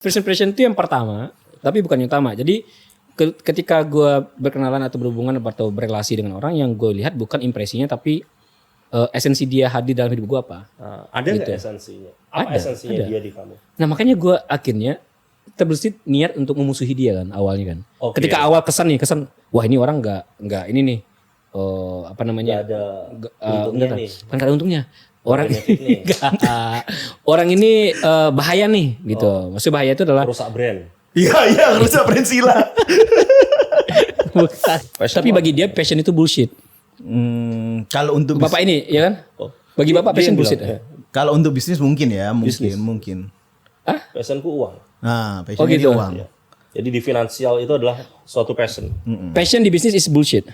First impression itu yang pertama, tapi bukan yang utama. Jadi ketika gue berkenalan atau berhubungan atau berrelasi dengan orang, yang gue lihat bukan impresinya, tapi esensi dia hadir dalam hidup gue apa. Ada nggak esensinya? Apa esensinya dia di kamu? Nah makanya gue akhirnya terbersit niat untuk memusuhi dia kan awalnya kan. Okay. Ketika awal kesan, wah ini orang nggak ini nih, apa namanya? Nggak ada untungnya nih. Kan nggak ada untungnya. Orang ini bahaya nih gitu. Maksudnya bahaya itu adalah Rusak brand. Iya, rusak brand Sila. bukan. Tapi bagi dia passion itu bullshit. Kalau untuk Bapak ini ya kan? Bagi Bapak passion bullshit. Kalau untuk bisnis mungkin ya, mungkin. Passionku uang. Nah, passion gitu. itu uang. Ya. Jadi di finansial itu adalah suatu passion. Passion di bisnis is bullshit.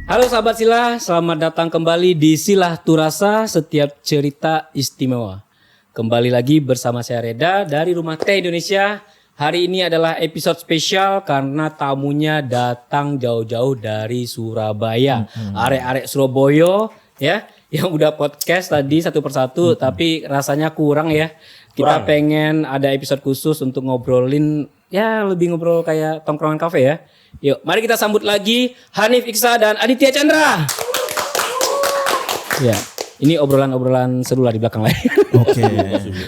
Halo sahabat Sila, selamat datang kembali di Silah Turasa, setiap cerita istimewa. Kembali lagi bersama saya Reda dari Rumah Teh Indonesia. Hari ini adalah episode spesial karena tamunya datang jauh-jauh dari Surabaya. Arek-arek Surabaya ya, yang udah podcast tadi satu persatu, tapi rasanya kurang ya. Kita pengen ada episode khusus untuk ngobrolin, ya lebih ngobrol kayak tongkrongan kafe ya. Yuk, mari kita sambut lagi Hanif Iksa dan Aditya Chandra. Ya, ini obrolan-obrolan seru lah di belakang lain. Oke.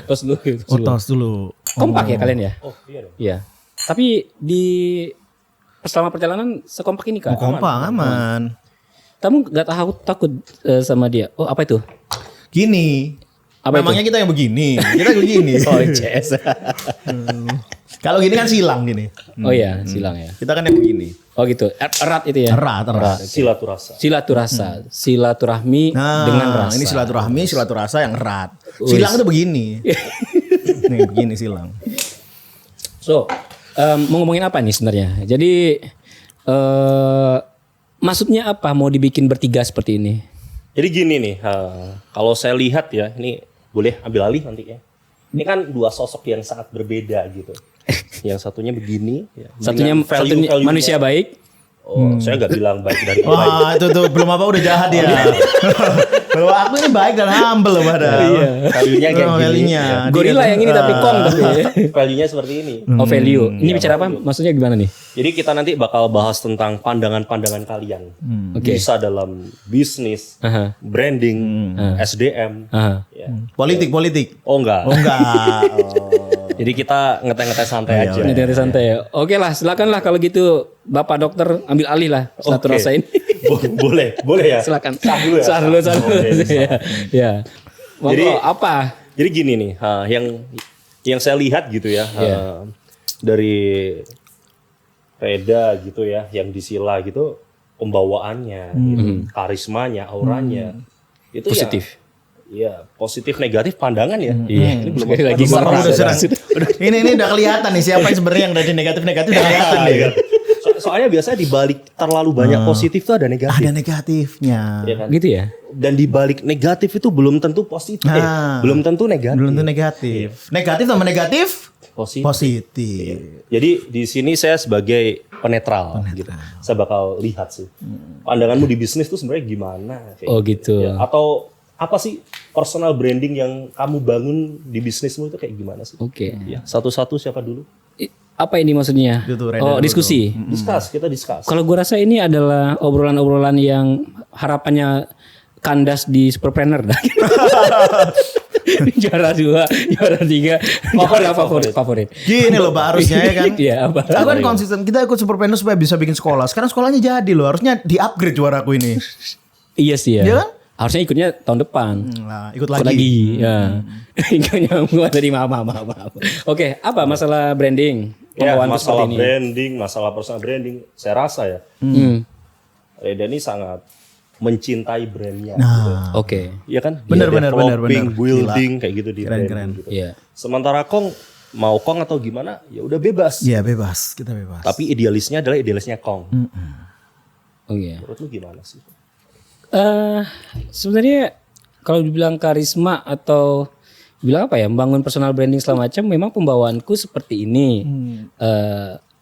Tos dulu. Tos dulu. Kompak ya kalian ya? Oh iya dong. Iya. Tapi di selama perjalanan sekompak ini kan? Kompak aman. Kamu gak takut sama dia? Oh apa itu? Gini. Apa memangnya kita yang begini. Kita begini. Oh CS. Kalau gini kan silang gini. Oh iya, silang ya. Kita kan yang begini. Oh gitu. Erat itu ya. Erat. Silaturasa. Silaturahmi dengan rasa. Ini silaturasa yang erat. Silang itu begini. Nih begini silang. So, mau ngomongin apa nih sebenarnya? Jadi maksudnya apa mau dibikin bertiga seperti ini? Jadi gini nih, kalau saya lihat ya, ini boleh ambil alih nanti ya. Ini kan dua sosok yang sangat berbeda gitu. Yang satunya begini, ya, satunya manusia baik. Oh, saya nggak bilang baik dan baik. Wah, itu tuh belum apa udah jahat ya. Kalau aku ini baik dan humble loh padahal. Iya. Value-nya kayak gini. Ya. Gorila yang ini tapi kong tapi. Value-nya seperti ini. Oh value. Ini bicara apa? Maksudnya gimana nih? Jadi kita nanti bakal bahas tentang pandangan-pandangan kalian. Oke. Bisa dalam bisnis, branding, SDM. Ya. Politik. Oh enggak. Oh enggak. Jadi kita ngeteh-ngeteh santai aja. Ngedengerin santai ya. Oke lah, silakan lah kalau gitu Bapak dokter ambil alih lah silaturasa ini. boleh ya. Silakan. Sah dulu ya. Sah dulu. Ya. Jadi apa? Jadi gini nih, yang saya lihat gitu ya, dari Reda gitu ya, yang di Sila gitu, pembawaannya, gitu, karismanya, auranya, itu positif. Ya positif negatif pandangan ya. Iya. Ini belum lagi Ini udah kelihatan nih siapa yang sebenarnya yang dari negatif udah kelihatan nih. Soalnya biasanya di balik terlalu banyak positif tuh ada negatif. Ada negatifnya. Ya kan? Gitu ya. Dan di balik negatif itu belum tentu positif. Belum tentu negatif. Belum tentu negatif. Negatif sama negatif positif. Jadi di sini saya sebagai penetral. Gitu. Saya bakal lihat sih. Pandanganmu di bisnis tuh sebenarnya gimana? Oh gitu. Ya, atau apa sih personal branding yang kamu bangun di bisnismu itu kayak gimana sih? Oke. Ya, satu-satu siapa dulu? Apa ini maksudnya? Oh diskusi. Kita discuss. Kalau gue rasa ini adalah obrolan-obrolan yang harapannya kandas di Superpreneur dah. Juara 2, juara 3, juara favorit. Gini loh Pak harusnya ya kan. Iya apa? Aku kan konsisten. Kita ikut Superpreneur supaya bisa bikin sekolah. Sekarang sekolahnya jadi loh. Harusnya di-upgrade juaraku ini. Iya sih ya. Iya kan? Harusnya ikutnya tahun depan. Nah, ikut lagi. Ya. Enggak nyambung tadi maaf. Oke, apa masalah branding? Ya, Pembawaan masalah seperti ini. branding, masalah personal branding, saya rasa ya. Reda ini sangat mencintai brandnya. Gitu. Oke. Iya kan? Bener. Developing, building kayak gitu di brand. Keren. Gitu. Iya. Sementara Kong mau Kong atau gimana? Ya udah bebas. Iya bebas, kita bebas. Tapi idealisnya adalah idealisnya Kong. Oh iya. Menurut lu gimana sih? Sebenarnya kalau dibilang karisma atau bilang apa ya, membangun personal branding segala macam, memang pembawaanku seperti ini.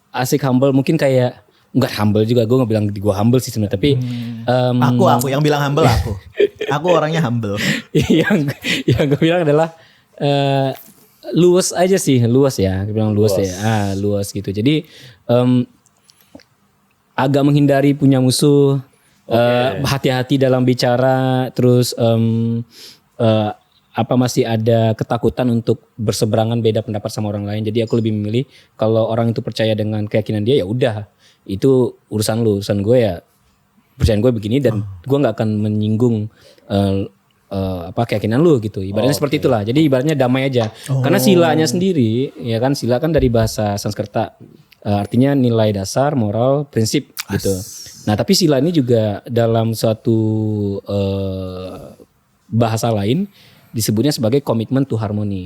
Asik, humble, mungkin kayak enggak humble juga, gue nggak bilang gue humble sih sebenarnya, tapi Aku yang bilang humble aku. Aku orangnya humble. yang gue bilang adalah luas aja sih, luas ya, gue bilang luas ya, luas gitu. Jadi agak menghindari punya musuh, hati-hati dalam bicara, terus masih ada ketakutan untuk berseberangan beda pendapat sama orang lain. Jadi aku lebih memilih kalau orang itu percaya dengan keyakinan dia, ya udah, itu urusan lu, urusan gue ya percayaan gue begini, dan gue nggak akan menyinggung keyakinan lu gitu. Ibaratnya seperti itulah. Jadi ibaratnya damai aja. Karena silanya sendiri, ya kan, sila kan dari bahasa Sanskerta, artinya nilai dasar, moral, prinsip gitu. Nah tapi sila ini juga dalam suatu bahasa lain disebutnya sebagai komitmen to harmony.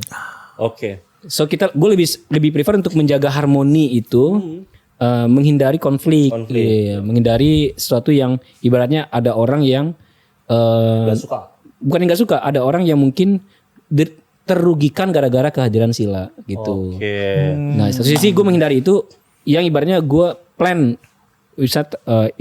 Oke. So gue lebih prefer untuk menjaga harmoni itu, menghindari konflik. Iya, menghindari sesuatu yang ibaratnya ada orang yang Gak suka. bukan yang nggak suka, ada orang yang mungkin terugikan gara-gara kehadiran sila gitu. Oke. Nah satu sisi gue menghindari itu, yang ibaratnya gue plan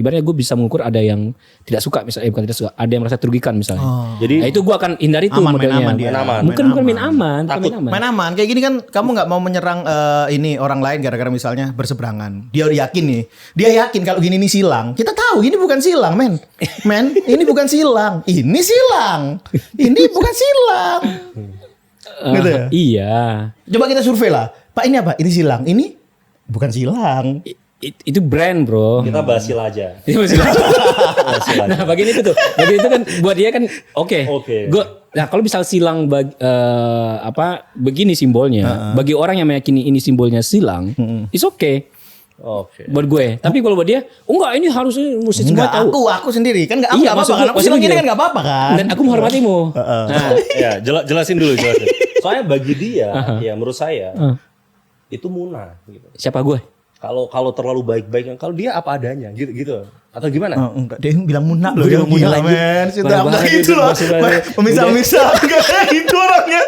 ibaratnya gue bisa mengukur ada yang tidak suka misalnya, bukan tidak suka, ada yang merasa terugikan misalnya. Jadi Nah, itu gue akan hindari tuh modelnya. Bukan main aman. Main aman. Kayak gini kan kamu nggak mau menyerang ini orang lain gara-gara misalnya berseberangan. Dia yakin nih. Dia yakin kalau gini nih silang. Kita tahu ini bukan silang, men. Ini bukan silang. Ini silang. Ini bukan silang. Gitu ya? Iya. Coba kita survei lah. Pak, ini apa? Ini silang. Ini bukan silang. Itu brand, bro. kita bahas sila aja. Itu masih nah bagian itu tuh, bagian itu kan buat dia kan oke. Nah kalau misal silang begini simbolnya, bagi orang yang meyakini ini simbolnya silang, it's okay. Oke. Buat gue. Tapi kalau buat dia, enggak, ini mesti semua tahu. Aku sendiri kan nggak Iya, maksud apa-apa. Aku silang ini kan nggak apa-apa kan. Dan aku menghormatimu. Nah, Ya, jelasin dulu. Soalnya bagi dia, ya menurut saya itu munah gitu. siapa gue? Kalau terlalu baik-baik, kalau dia apa adanya gitu. Atau gimana? Enggak, dia bilang munak loh. Dia Dia bilang munak gila, lagi. men. Sudah Parah enggak banget gitu itu, loh. maksudnya. Memisah-misah. Enggak kayak gitu orangnya.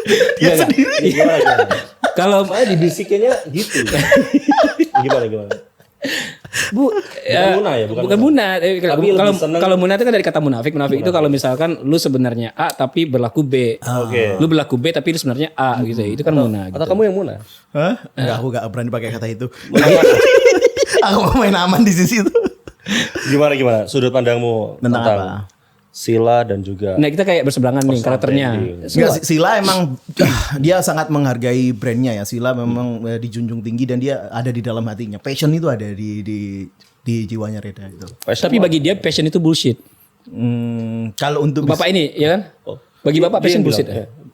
Dia Enggak. sendiri. Gimana? Kalau Soalnya dibisikinnya gitu. Gimana? Bu, Bukan munah ya, bukan munah. Tapi lebih seneng- Kalau munah itu kan dari kata munafik. Munafik itu kalau misalkan lu sebenarnya A tapi berlaku B. Oke. Lu berlaku B tapi lu sebenarnya A gitu. Itu kan munah. Atau Gitu. kamu yang munah? Hah? Enggak, aku enggak berani pakai kata itu. Aku mau main aman di sisi itu. Gimana? Sudut pandangmu Tentang apa? sila dan juga Nah kita kayak berseberangan nih karakternya. Enggak, Sila emang dia sangat menghargai brandnya ya. Sila memang dijunjung tinggi dan dia ada di dalam hatinya. Passion itu ada di jiwanya Reda itu. Tapi bagi dia passion itu bullshit. Kalau untuk Bapak ini ya kan? Bagi bapak passion bullshit.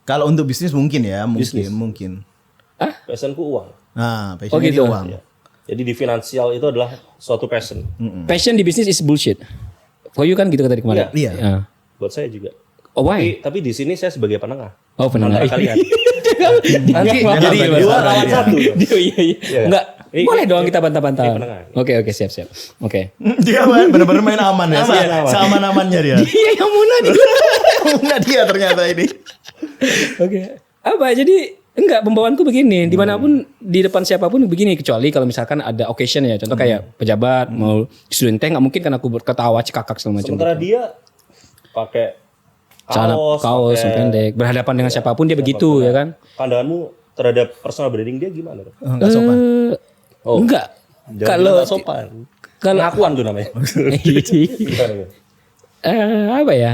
kalau untuk bisnis mungkin ya, mungkin. passionku uang. Nah, Oh, passion gitu. dia uang. Ya. Jadi di finansial itu adalah suatu passion. Passion di bisnis is bullshit. For you kan gitu tadi kemarin. Iya. Ya. Buat saya juga. Oh why? Tapi di sini saya sebagai penengah. Oh penengah. Antara kalian. Nanti Jadi Jangan dua bagi lawan satu. Iya. Enggak. Boleh dong kita bantah-bantah. penengah. Oke, siap. Oke. Dia benar-benar main aman ya. Aman. Seaman-amannya dia. Iya yang munah dia. Nah, dia ternyata ini. Oke. Apa jadi enggak, pembawaanku begini, dimanapun di depan siapapun begini, kecuali kalau misalkan ada occasion ya, contoh kayak pejabat mau student teh, nggak mungkin kan aku berketawa cikakak segala macam. Sementara dia pakai Celana kaos pakai pendek, berhadapan dengan siapapun dia begitu ya kan? pandanganmu terhadap personal branding dia gimana? Enggak sopan. Enggak. Jangan Kalau bilang nggak sopan. kalau Pengakuan tuh namanya. Gimana? apa ya?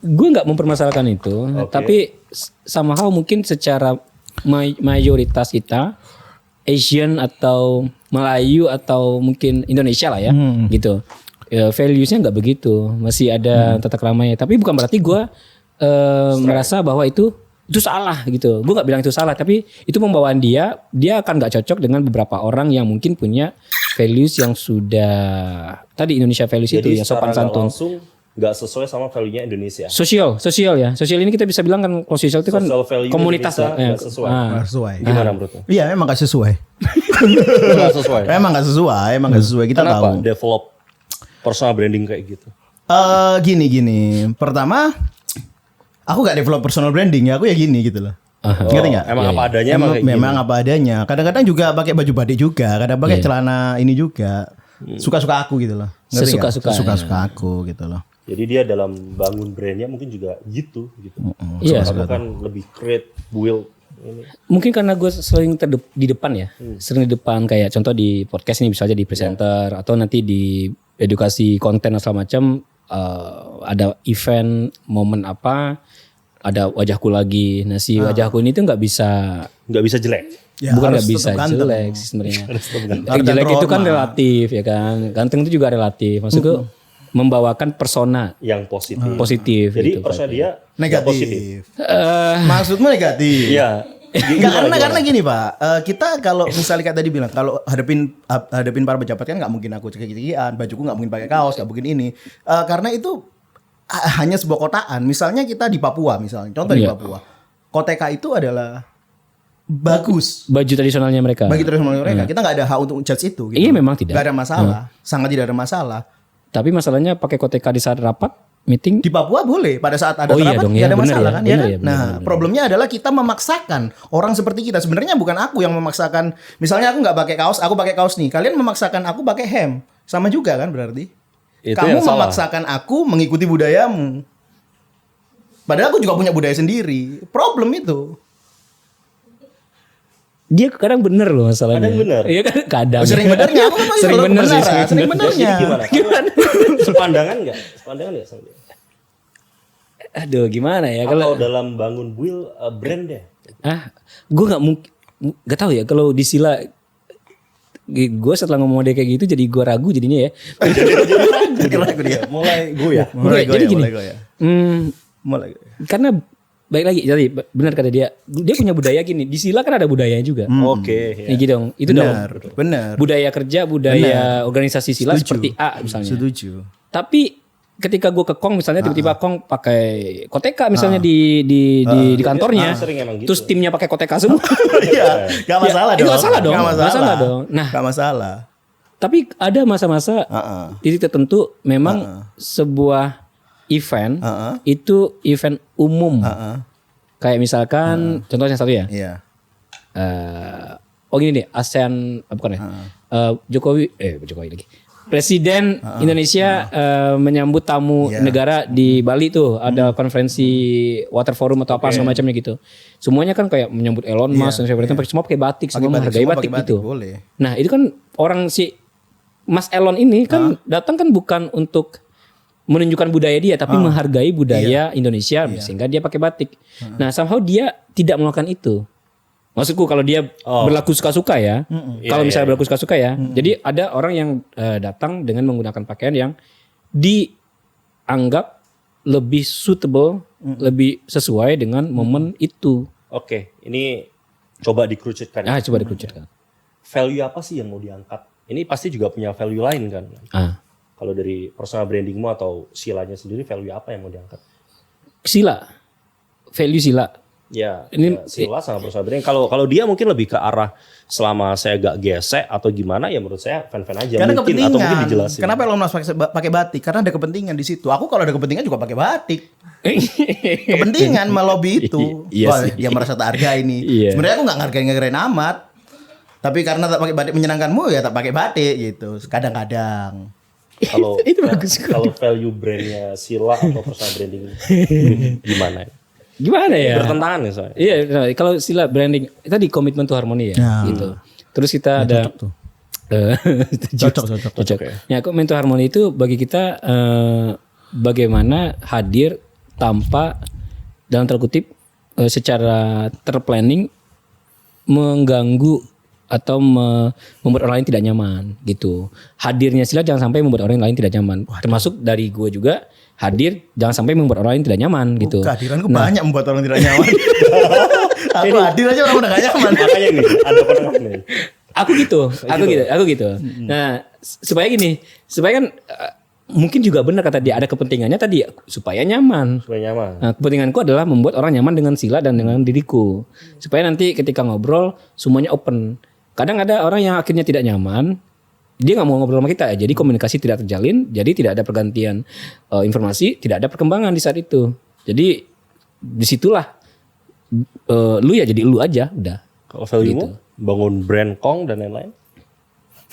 Gue nggak mempermasalahkan itu, tapi somehow mungkin secara mayoritas kita Asian atau Melayu atau mungkin Indonesia lah ya, gitu. Values-nya nggak begitu, masih ada tata keramanya. Tapi bukan berarti gue merasa bahwa itu salah gitu. Gue nggak bilang itu salah, tapi itu pembawaan dia akan nggak cocok dengan beberapa orang yang mungkin punya values yang sudah tadi Indonesia values itu yang sopan santun. Langsung nggak sesuai sama value-nya Indonesia. Sosial ya. Sosial ini kita bisa bilang kan kalau sosial itu kan Social value komunitas Indonesia lah. nggak sesuai. Nggak sesuai. Gimana menurutmu? Iya, memang gak sesuai. Nggak sesuai. Emang gak sesuai. Kita Kenapa tahu. develop personal branding kayak gitu? Gini. Pertama, aku gak develop personal branding ya, aku ya gini gitu loh. Ngerti nggak? Emang apa adanya, Emang, kayak memang gini. apa adanya. Kadang-kadang juga pakai baju batik juga, kadang pakai celana ini juga. Suka-suka aku gitu loh. Ngerti nggak? Sesuka-suka. Suka-suka aku gitu loh. Jadi dia dalam bangun brandnya mungkin juga gitu. Iya. Kamu kan lebih create, build ini. Mungkin karena gue sering di depan ya, sering di depan kayak contoh di podcast ini bisa aja di presenter atau nanti di edukasi konten dan segala macam ada event momen apa ada wajahku lagi. Nah si wajahku ini tuh nggak bisa jelek. Ya, bukan harus nggak bisa tetap ganteng. jelek sih sebenarnya. Harus Jelek itu kan terhormat. relatif ya kan, ganteng itu juga relatif. Maksudku membawakan persona Yang positif. positif. Jadi gitu, persona Pak. dia nggak positif. Negatif. Maksudmu negatif? Iya. Karena gini Pak, kita kalau misalnya kayak tadi bilang kalau hadapin para pejabat kan nggak mungkin aku cekik-cekian, bajuku nggak mungkin pakai kaos, nggak mungkin ini, karena itu hanya sebuah kotaan. Misalnya kita di Papua misalnya, contoh di Iya. Papua, koteka itu adalah bagus Baju tradisionalnya mereka. bagi tradisional mereka. Kita nggak ada hak untuk judge itu. Gitu. Iya, memang tidak. Nggak ada masalah, sangat tidak ada masalah. Tapi masalahnya pakai koteka di saat rapat meeting. Di Papua boleh pada saat ada Oh iya rapat dong, nggak ya, ada bener masalah ya, kan? bener kan? ya, bener, Nah bener. problemnya adalah kita memaksakan orang seperti kita. Sebenarnya bukan aku yang memaksakan. Misalnya aku nggak pakai kaos, aku pakai kaos nih. Kalian memaksakan aku pakai hem, sama juga kan berarti? Itu Kamu yang salah. memaksakan aku mengikuti budayamu. Padahal aku juga punya budaya sendiri. Problem itu. Dia kadang bener loh masalahnya. Kadang bener. Iya kan kadang. Sering benernya, aku kan Sering selalu bener sih. kebenaran, sering benernya. Gimana? Sepandangan nggak? Sepandangan nggak sama dia? Aduh gimana ya Atau kalau dalam bangun build brand deh. gue nggak mungkin nggak tahu ya kalau di Sila gue setelah ngomong dia kayak gitu jadi gue ragu jadinya ya. Jadi lagu dia. Mulai gue ya. Mulai Jadi goyah, gini. mulai goyah. Mulai goyah. Karena baik lagi jadi benar kata dia punya budaya gini di Sila kan ada budayanya juga. Oke. Ya gitu dong. Itu Benar, dong. benar. Budaya kerja, budaya organisasi Sila Setuju. seperti A misalnya. Setuju. Tapi ketika gue ke Kong misalnya tiba-tiba Kong pakai koteka misalnya di kantornya, sering emang gitu. terus timnya pakai koteka semua. Iya, nggak masalah Ya, dong. nggak masalah dong, Nggak nggak masalah dong. Nah. Nggak masalah. Tapi ada masa-masa Heeh. titik tertentu memang sebuah event itu event umum. Kayak misalkan contohnya satu ya. Iya. Oh gini deh, ASEAN bukan ya? Jokowi lagi. Presiden Indonesia menyambut tamu negara di Bali tuh ada konferensi Water Forum atau apa segala macamnya gitu. Semuanya kan kayak menyambut Elon Musk dan sebagainya, semua pakai batik, semua menghargai semua batik, pakai gitu. Boleh. Nah itu kan orang si Mas Elon ini kan datang kan bukan untuk menunjukkan budaya dia, tapi menghargai budaya Indonesia sehingga dia pakai batik. Nah somehow dia tidak melakukan itu. Maksudku kalau dia berlaku suka-suka ya, kalau misalnya berlaku suka-suka ya, jadi ada orang yang datang dengan menggunakan pakaian yang dianggap lebih suitable, lebih sesuai dengan momen itu. Oke, ini coba dikerucutkan. Coba dikerucutkan. Value apa sih yang mau diangkat? Ini pasti juga punya value lain kan? Kalau dari personal brandingmu atau silanya sendiri, value apa yang mau diangkat? Sila, value Sila. Ya, Ini- sila sama personal branding. Kalau dia mungkin lebih ke arah selama saya gak gesek atau gimana ya menurut saya fan-fan aja. Karena mungkin atau mungkin kepentingan. dijelasin. Kenapa Elon Musk pakai batik? Karena ada kepentingan di situ. Aku kalau ada kepentingan juga pakai batik. Kepentingan melobi itu. Iya Wah, sih. dia merasa tak hargai ini. Iya. Sebenarnya aku nggak ngargain amat. Tapi karena tak pakai batik menyenangkanmu ya tak pakai batik gitu. Kadang-kadang. Kalau Itu bagus sekali. kalau value brandnya Sila atau personal branding gimana? Gimana ya? Bertentangan ya soalnya. Iya, nah, kalau Sila branding tadi komitmen to harmoni ya, gitu. Terus kita ada Cocok. Ya, komitmen to harmoni itu bagi kita bagaimana hadir tanpa dalam tanda kutip secara terplanning mengganggu atau membuat orang lain tidak nyaman gitu. Hadirnya Sila jangan sampai membuat orang lain tidak nyaman. Termasuk dari gue juga hadir jangan sampai membuat orang lain tidak nyaman gitu. Kehadiranku banyak membuat orang tidak nyaman. Aku hadir aja orang udah gak nyaman. Makanya nih ada penengah nih. Aku gitu. Nah, supaya kan mungkin juga benar kata dia ada kepentingannya tadi supaya nyaman. Supaya nyaman. Nah, kepentinganku adalah membuat orang nyaman dengan Sila dan dengan diriku. Supaya nanti ketika ngobrol semuanya open. Kadang ada orang yang akhirnya tidak nyaman, dia nggak mau ngobrol sama kita, jadi komunikasi tidak terjalin, jadi tidak ada pergantian informasi, tidak ada perkembangan di saat itu. Jadi disitulah lu ya jadi lu aja udah. Kalau value-mu bangun brand Kong dan lain-lain?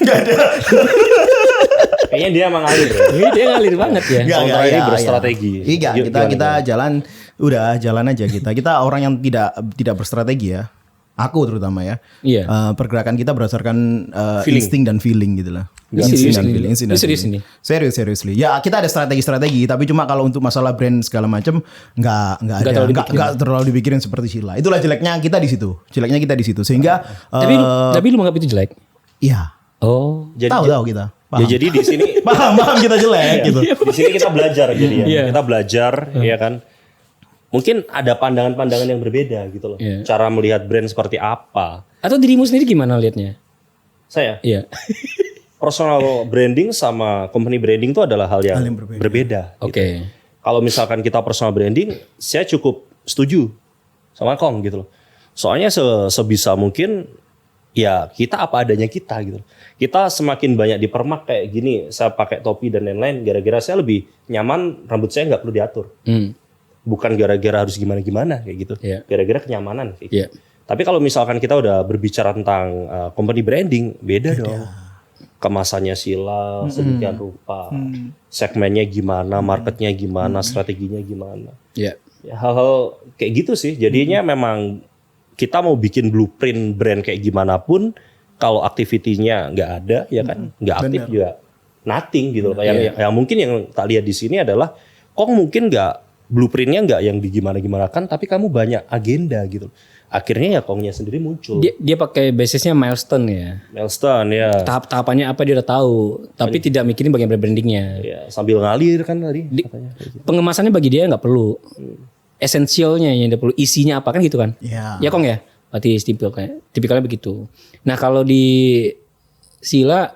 Gak ada. Kayaknya dia emang ngalir ya. Dia ngalir banget ya. Sementara ini berstrategi. Iya, kita jalan aja kita. Kita orang yang tidak berstrategi ya. Aku terutama ya. Iya. Pergerakan kita berdasarkan Feeling. insting dan feeling gitu lah. Serius Insting dan ini. feeling. insting dan Serius feeling. ini. Serius. Ya kita ada strategi, tapi cuma kalau untuk masalah brand segala macam nggak terlalu dipikirin seperti Sila. Itulah jeleknya kita di situ. Sehingga Tapi lu menganggap itu jelek? iya. Oh. Tahu kita. Paham. Ya jadi di sini paham kita jelek gitu. di sini kita belajar jadi ya. Iya. Kita belajar ya kan. Mungkin ada pandangan-pandangan yang berbeda gitu loh. Iya. Cara melihat brand seperti apa. Atau dirimu sendiri gimana liatnya? Saya Iya. personal branding sama company branding itu adalah hal yang berbeda. Oke. Kalau misalkan kita personal branding, saya cukup setuju sama Kong gitu loh. Soalnya sebisa mungkin ya kita apa adanya kita gitu. Kita semakin banyak dipermak kayak gini, saya pakai topi dan lain-lain, gara-gara saya lebih nyaman, rambut saya nggak perlu diatur. Bukan gara-gara harus gimana-gimana kayak gitu. Iya. Gara-gara kenyamanan kayak gitu. Iya. Tapi kalau misalkan kita udah berbicara tentang company branding, beda dong. Kemasannya Sila, sedemikian rupa, segmennya gimana, marketnya gimana, strateginya gimana. Iya. Ya, hal-hal kayak gitu sih. Jadinya memang kita mau bikin blueprint brand kayak gimana pun, kalau aktivitinya nggak ada, ya kan, nggak aktif juga, nothing gitu. Yang mungkin yang tak lihat di sini adalah, Kong mungkin nggak blueprintnya nggak yang digimana-gimanakan, tapi kamu banyak agenda gitu. Akhirnya ya Kongnya sendiri muncul. Dia pakai basisnya milestone ya. Milestone ya. Tahap-tahapannya apa dia udah tahu, tapi tidak mikirin bagian brandingnya. Ya sambil ngalir kan tadi katanya. Pengemasannya bagi dia nggak perlu. Esensialnya yang dia perlu, isinya apa kan gitu kan? Iya. Ya Kong ya. Berarti tipikalnya begitu. Nah kalau di Sila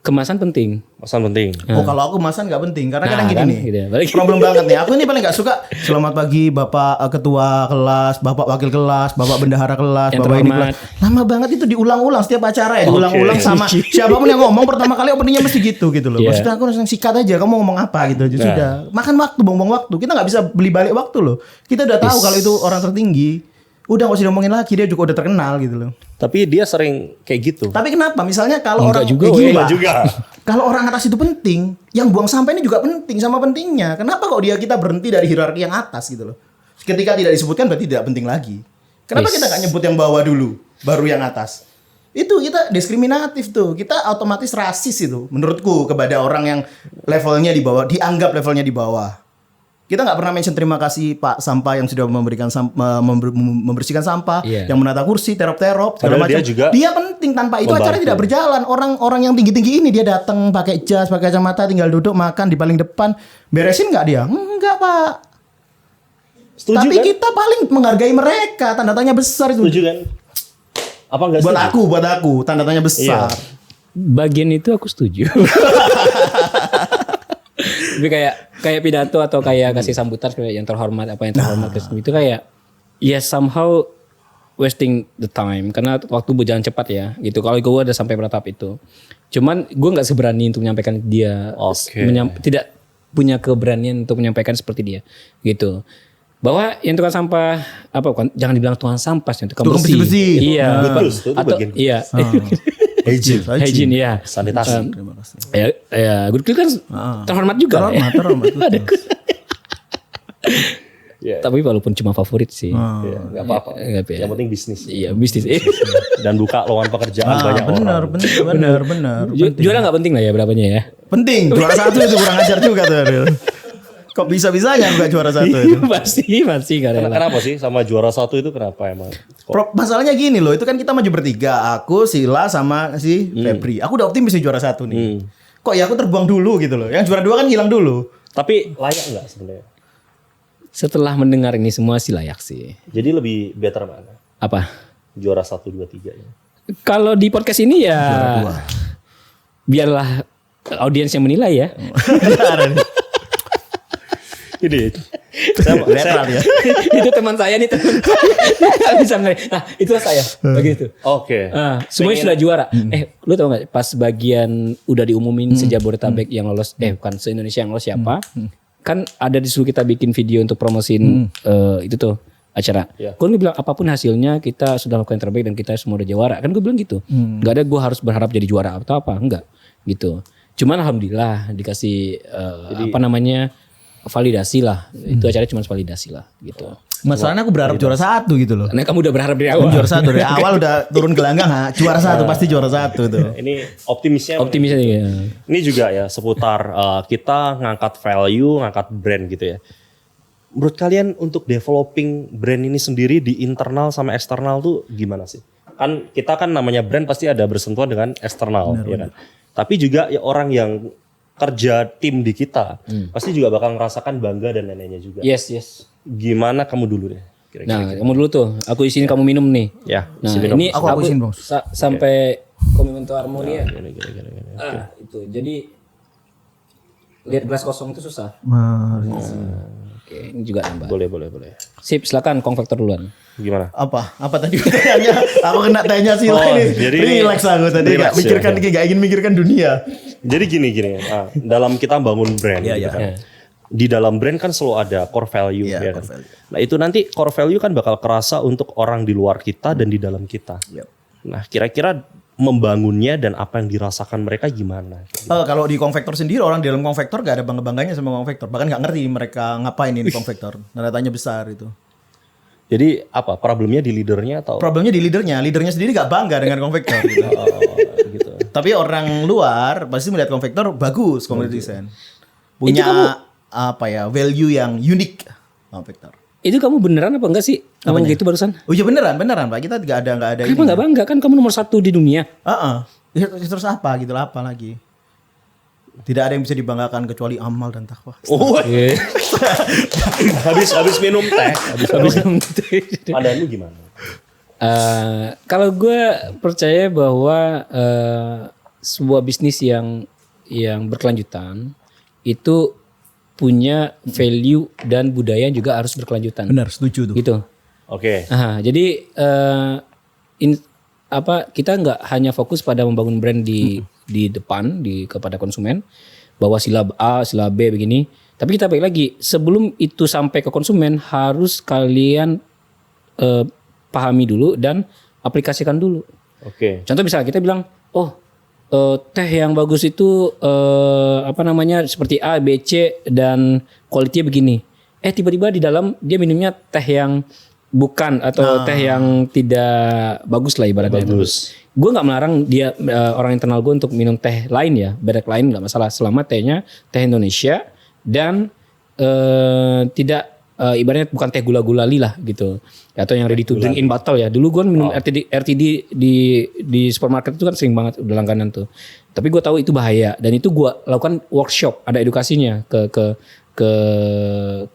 kemasan penting. Kemasan penting. Oh kalau aku kemasan nggak penting karena kadang gini kan, nih. gitu ya. Balik. Problem banget nih. Aku ini paling nggak suka. Selamat pagi Bapak Ketua kelas, Bapak Wakil kelas, Bapak Bendahara kelas, Yang Bapak ini terhormat. kelas. Lama banget itu diulang-ulang setiap acara ya, diulang-ulang sama siapapun yang ngomong pertama kali openingnya mesti gitu loh. Iya. Maksudnya aku langsung sikat aja. Kamu ngomong apa gitu. Sudah. Makan waktu, buang-buang waktu. Kita nggak bisa beli balik waktu loh. Kita udah tahu kalau itu orang tertinggi. Udah nggak usah diomongin lagi, dia juga udah terkenal gitu loh. Tapi dia sering kayak gitu. Tapi kenapa? Misalnya kalau Enggak orang juga, kayak gini, Enggak Pak. juga. Kalau orang atas itu penting, yang buang sampah ini juga penting sama pentingnya. Kenapa kok kita berhenti dari hierarki yang atas gitu loh? Ketika tidak disebutkan berarti tidak penting lagi. Kenapa kita nggak nyebut yang bawah dulu, baru yang atas? Itu kita diskriminatif tuh. Kita otomatis rasis itu menurutku kepada orang yang levelnya di bawah, dianggap levelnya di bawah. Kita nggak pernah mention terima kasih Pak Sampah yang sudah memberikan membersihkan sampah, Iya. yang menata kursi, terop-terop Padahal segala macam. dia juga Dia penting, tanpa itu membantu. acara tidak berjalan. Orang yang tinggi-tinggi ini dia datang pakai jas, pakai kacamata, tinggal duduk makan di paling depan. Beresin nggak dia? Enggak Pak. Setuju Tapi kan? kita paling menghargai mereka. Tanda tanya besar itu. Setuju kan? Apa enggak Buat setuju? aku, tanda tanya besar. Iya. Bagian itu aku setuju. Tapi kayak pidato atau kayak kasih sambutan kayak yang terhormat apa yang terhormat itu kayak ya somehow wasting the time karena waktu berjalan cepat ya gitu. Kalau gue udah sampai pada tahap itu, cuman gue nggak seberani untuk menyampaikan dia, Oke. tidak punya keberanian untuk menyampaikan seperti dia gitu. Bahwa yang tukang sampah apa bukan jangan dibilang tukang sampah sih, tukang Tukang bersih. bersih-bersih. Iya. Bagus, itu Atau bagian. iya. Hygiene. Hygiene ya. Sanitasi. Terima kasih. Ya, good kan terhormat juga. Terhormat. Ya. Tapi walaupun cuma favorit sih. Ya, enggak apa-apa. Nggak apa ya. Yang penting bisnis. Iya bisnis. Dan buka lowongan pekerjaan banyak benar, orang. Juara nggak penting lah ya berapanya ya. Penting, juara satu itu kurang ajar juga tuh Ariel. Kok bisa-bisanya bukan juara satu itu? Masih nggak rela. Kenapa sih sama juara satu itu kenapa emang? Masalahnya gini loh, itu kan kita maju bertiga. Aku, Sila, sama si Febri. Aku udah optimis di juara satu nih. Kok ya aku terbuang dulu gitu loh. Yang juara dua kan hilang dulu. Tapi layak nggak sebenarnya? Setelah mendengar ini semua sih layak sih. Jadi lebih better mana? Apa? Juara 1, 2, 3 ya. Kalau di podcast ini ya biarlah audiens yang menilai ya. Ini saya ya. Itu teman saya nih teman. Nggak bisa menilai. Nah itu saya begitu. Oke. Semuanya sudah juara. Lu tau gak pas bagian udah diumumin se-Jabodetabek yang lolos, bukan se-Indonesia yang lolos siapa? kan ada disuruh kita bikin video untuk promosiin itu tuh acara. Gue bilang apapun hasilnya kita sudah lakukan yang terbaik dan kita semua udah juara. Kan gue bilang gitu. Gak ada gue harus berharap jadi juara atau apa, enggak gitu. Cuman alhamdulillah dikasih validasi lah. Itu acaranya cuma validasi lah gitu. Masalahnya aku berharap juara 1 gitu loh. Karena kamu udah berharap dari awal. Juara 1 dari awal udah turun gelanggang, juara 1 pasti juara 1 tuh. Ini optimisnya. Ya. Ini juga ya seputar kita ngangkat value, ngangkat brand gitu ya. Menurut kalian untuk developing brand ini sendiri di internal sama eksternal tuh gimana sih? Kan kita kan namanya brand pasti ada bersentuhan dengan eksternal, ya kan. Tapi juga ya orang yang kerja tim di kita pasti juga bakal merasakan bangga dan lain-lainnya juga. Yes. Gimana kamu dulu deh? Kira-kira. Nah, kamu dulu tuh. Aku isiin kamu minum nih. Ya. Nah, minum. ini aku isiin, Bang. Sampai Komento Harmonia. Gini. Itu. Jadi lihat gelas kosong itu susah. Oke, ini juga nambah. Boleh. Sip, silakan konvektor duluan. Gimana? Apa tadi tanya? Aku kena tanya sih ini. jadi Relax aku tadi relax, gak ingin mikirkan dunia. Jadi gini. Dalam kita bangun brand gitu kan. Di dalam brand kan selalu ada core value ya kan. Value. Nah, itu nanti core value kan bakal kerasa untuk orang di luar kita dan di dalam kita. Nah, kira-kira membangunnya dan apa yang dirasakan mereka gimana? Kalau di konvektor sendiri, orang di dalam konvektor gak ada bangga-bangganya sama konvektor. Bahkan gak ngerti mereka ngapain ini konvektor. Tanda tanya besar itu. Jadi apa? Problemnya di leadernya atau? Problemnya di leadernya. Leadernya sendiri gak bangga dengan konvektor. Gitu. Gitu. Tapi orang luar pasti melihat konvektor bagus, community design. Punya value yang unik konvektor. Itu kamu beneran apa enggak sih? Ngomong gitu barusan? Oh iya beneran Pak. Kita gak ada Kenapa enggak bangga? Kan kamu nomor 1 di dunia. Ya, terus apa gitu lah, apa lagi? Tidak ada yang bisa dibanggakan kecuali amal dan takwa. Habis minum teh. Habis minum teh. Pandanganmu gimana? Kalau gue percaya bahwa sebuah bisnis yang berkelanjutan itu punya value dan budaya juga harus berkelanjutan. Benar, setuju tuh. Gitu. Oke. Jadi kita nggak hanya fokus pada membangun brand di depan kepada konsumen bahwa sila A, sila B begini. Tapi kita balik lagi, sebelum itu sampai ke konsumen harus kalian pahami dulu dan aplikasikan dulu. Oke. Contoh misalnya kita bilang, teh yang bagus itu seperti A, B, C dan kualitinya begini. Tiba-tiba di dalam dia minumnya teh yang bukan atau teh yang tidak bagus lah ibaratnya. Bagus. Gue nggak melarang dia orang internal gue untuk minum teh lain ya, merek lain nggak masalah selama tehnya teh Indonesia dan tidak ibaratnya bukan teh gula-gulali lah gitu, atau yang ready to drink in bottle ya. Dulu gue minum RTD di supermarket itu kan sering banget udah langganan tuh. Tapi gue tahu itu bahaya dan itu gue lakukan workshop, ada edukasinya ke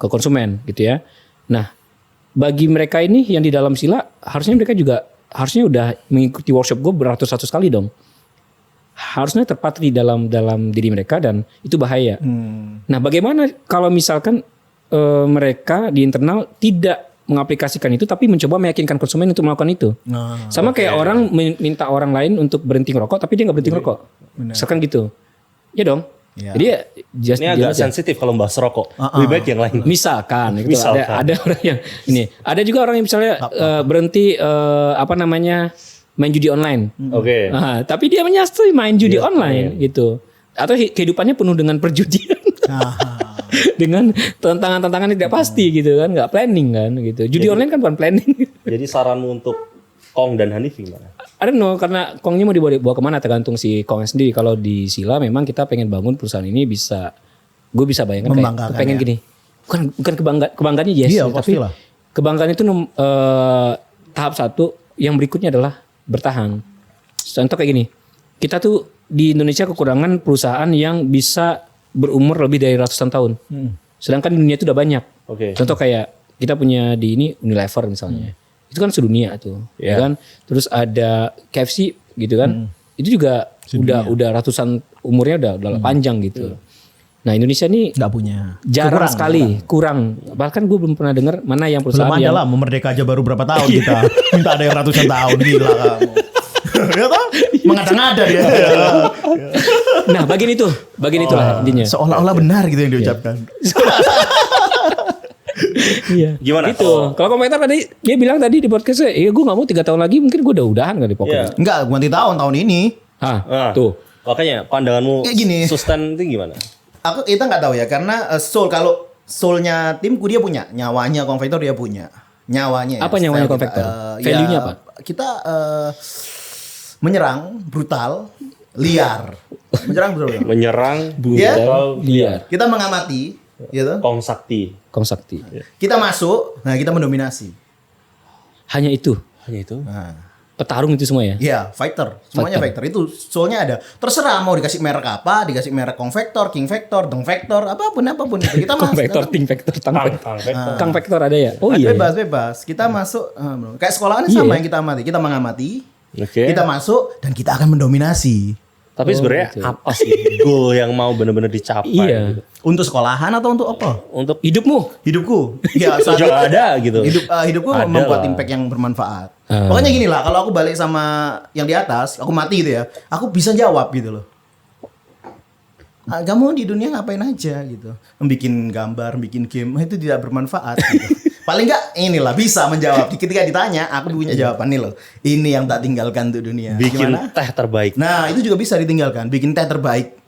konsumen gitu ya. Nah, bagi mereka ini yang di dalam sila harusnya mereka juga harusnya udah mengikuti workshop gue beratus-ratus kali dong. Harusnya terpatri dalam diri mereka dan itu bahaya. Nah, bagaimana kalau misalkan mereka di internal tidak mengaplikasikan itu tapi mencoba meyakinkan konsumen untuk melakukan itu. Sama kayak orang minta orang lain untuk berhenti ngerokok tapi dia nggak berhenti ngerokok. Misalkan gitu. Ya dong. Ya. Jadi ini agak sensitif kalau bahas rokok. Lebih baik yang lain. Misalkan. Ada orang yang ini. Ada juga orang yang misalnya berhenti main judi online. Oke. Tapi dia menyastui main judi online gitu. Atau kehidupannya penuh dengan perjudian. Dengan tantangan-tantangan tidak pasti gitu kan, nggak planning kan gitu. Judi online kan bukan planning. Jadi saranmu untuk Kong dan Hanif gimana? I don't know, karena Kongnya mau dibawa kemana tergantung si Kongnya sendiri. Kalau di Sila memang kita pengen bangun perusahaan ini bisa, gue bisa bayangkan kayak pengen gini. Bukan kebanggaannya yes, tapi kebanggaan itu tahap 1. Yang berikutnya adalah bertahan. Contoh kayak gini, kita tuh di Indonesia kekurangan perusahaan yang bisa berumur lebih dari ratusan tahun. Sedangkan di dunia itu udah banyak. Contoh kayak kita punya di ini Unilever misalnya. Itu kan sedunia tuh. Ya kan? Terus ada KFC gitu kan. Itu juga udah ratusan umurnya udah panjang gitu. Nah, Indonesia ini nggak punya. Jarang sekali, kurang. Bahkan gue belum pernah dengar mana yang perusahaan belum ada lah, memerdeka aja baru berapa tahun kita. Minta ada yang ratusan tahun, gila kamu. Ya toh? Mengada-ngada dia. Nah, bagian itulah intinya. Seolah-olah benar gitu yang diucapkan. Iya. Gimana? Gitu. Kalau komentar tadi dia bilang tadi di podcastnya, gue nggak mau 3 tahun lagi, mungkin gue udah udahan kali pokoknya. Iya. Enggak, ganti tahun ini. Hah, Nah, tuh. makanya pandanganmu Kayak gini. sustain itu gimana? Kita nggak tahu ya karena kalau soulnya timku dia punya, nyawanya konvektor dia punya. Nyawanya. Apa nyawanya style konvektor? kita. Value-nya apa? Kita menyerang brutal, liar. Menyerang brutal. Menyerang, Iya. brutal, Liar. Kita mengamati, gitu. Kong sakti. Kong Sakti. Kita masuk, nah kita mendominasi. Hanya itu. Hanya itu. Nah, Petarung itu semua ya. iya, fighter. Semuanya fighter. Itu soalnya ada. Terserah mau dikasih merek apa, dikasih merek konvektor, king vector, deng vector, apapun itu. Kita Kong masuk. Vector, Ting Vector, Tang Kang, Vector. Kang Vector. Kang Vector ada ya? Oh iya. Bebas. Kita masuk, kayak sekolahan Iya, sama ya? yang kita amati. Kita mengamati, Oke. kita masuk dan kita akan mendominasi. Tapi sebenarnya gitu. apa sih goal yang mau benar-benar dicapai? Iya. Gitu? Untuk sekolahan atau untuk apa? Untuk Hidupmu. Hidupku. Ya, saat juga ada gitu. hidupku Ada membuat lah. impact yang bermanfaat. Pokoknya gini lah, kalau aku balik sama yang di atas, aku mati gitu ya, aku bisa jawab gitu loh. Kamu di dunia ngapain aja gitu? Bikin gambar, bikin game, itu tidak bermanfaat. Gitu. Paling nggak inilah bisa menjawab. Ketika ditanya, aku punya jawaban nih loh. Ini yang tak tinggalkan untuk dunia. bikin Gimana? teh terbaik. Nah itu juga bisa ditinggalkan. Bikin teh terbaik.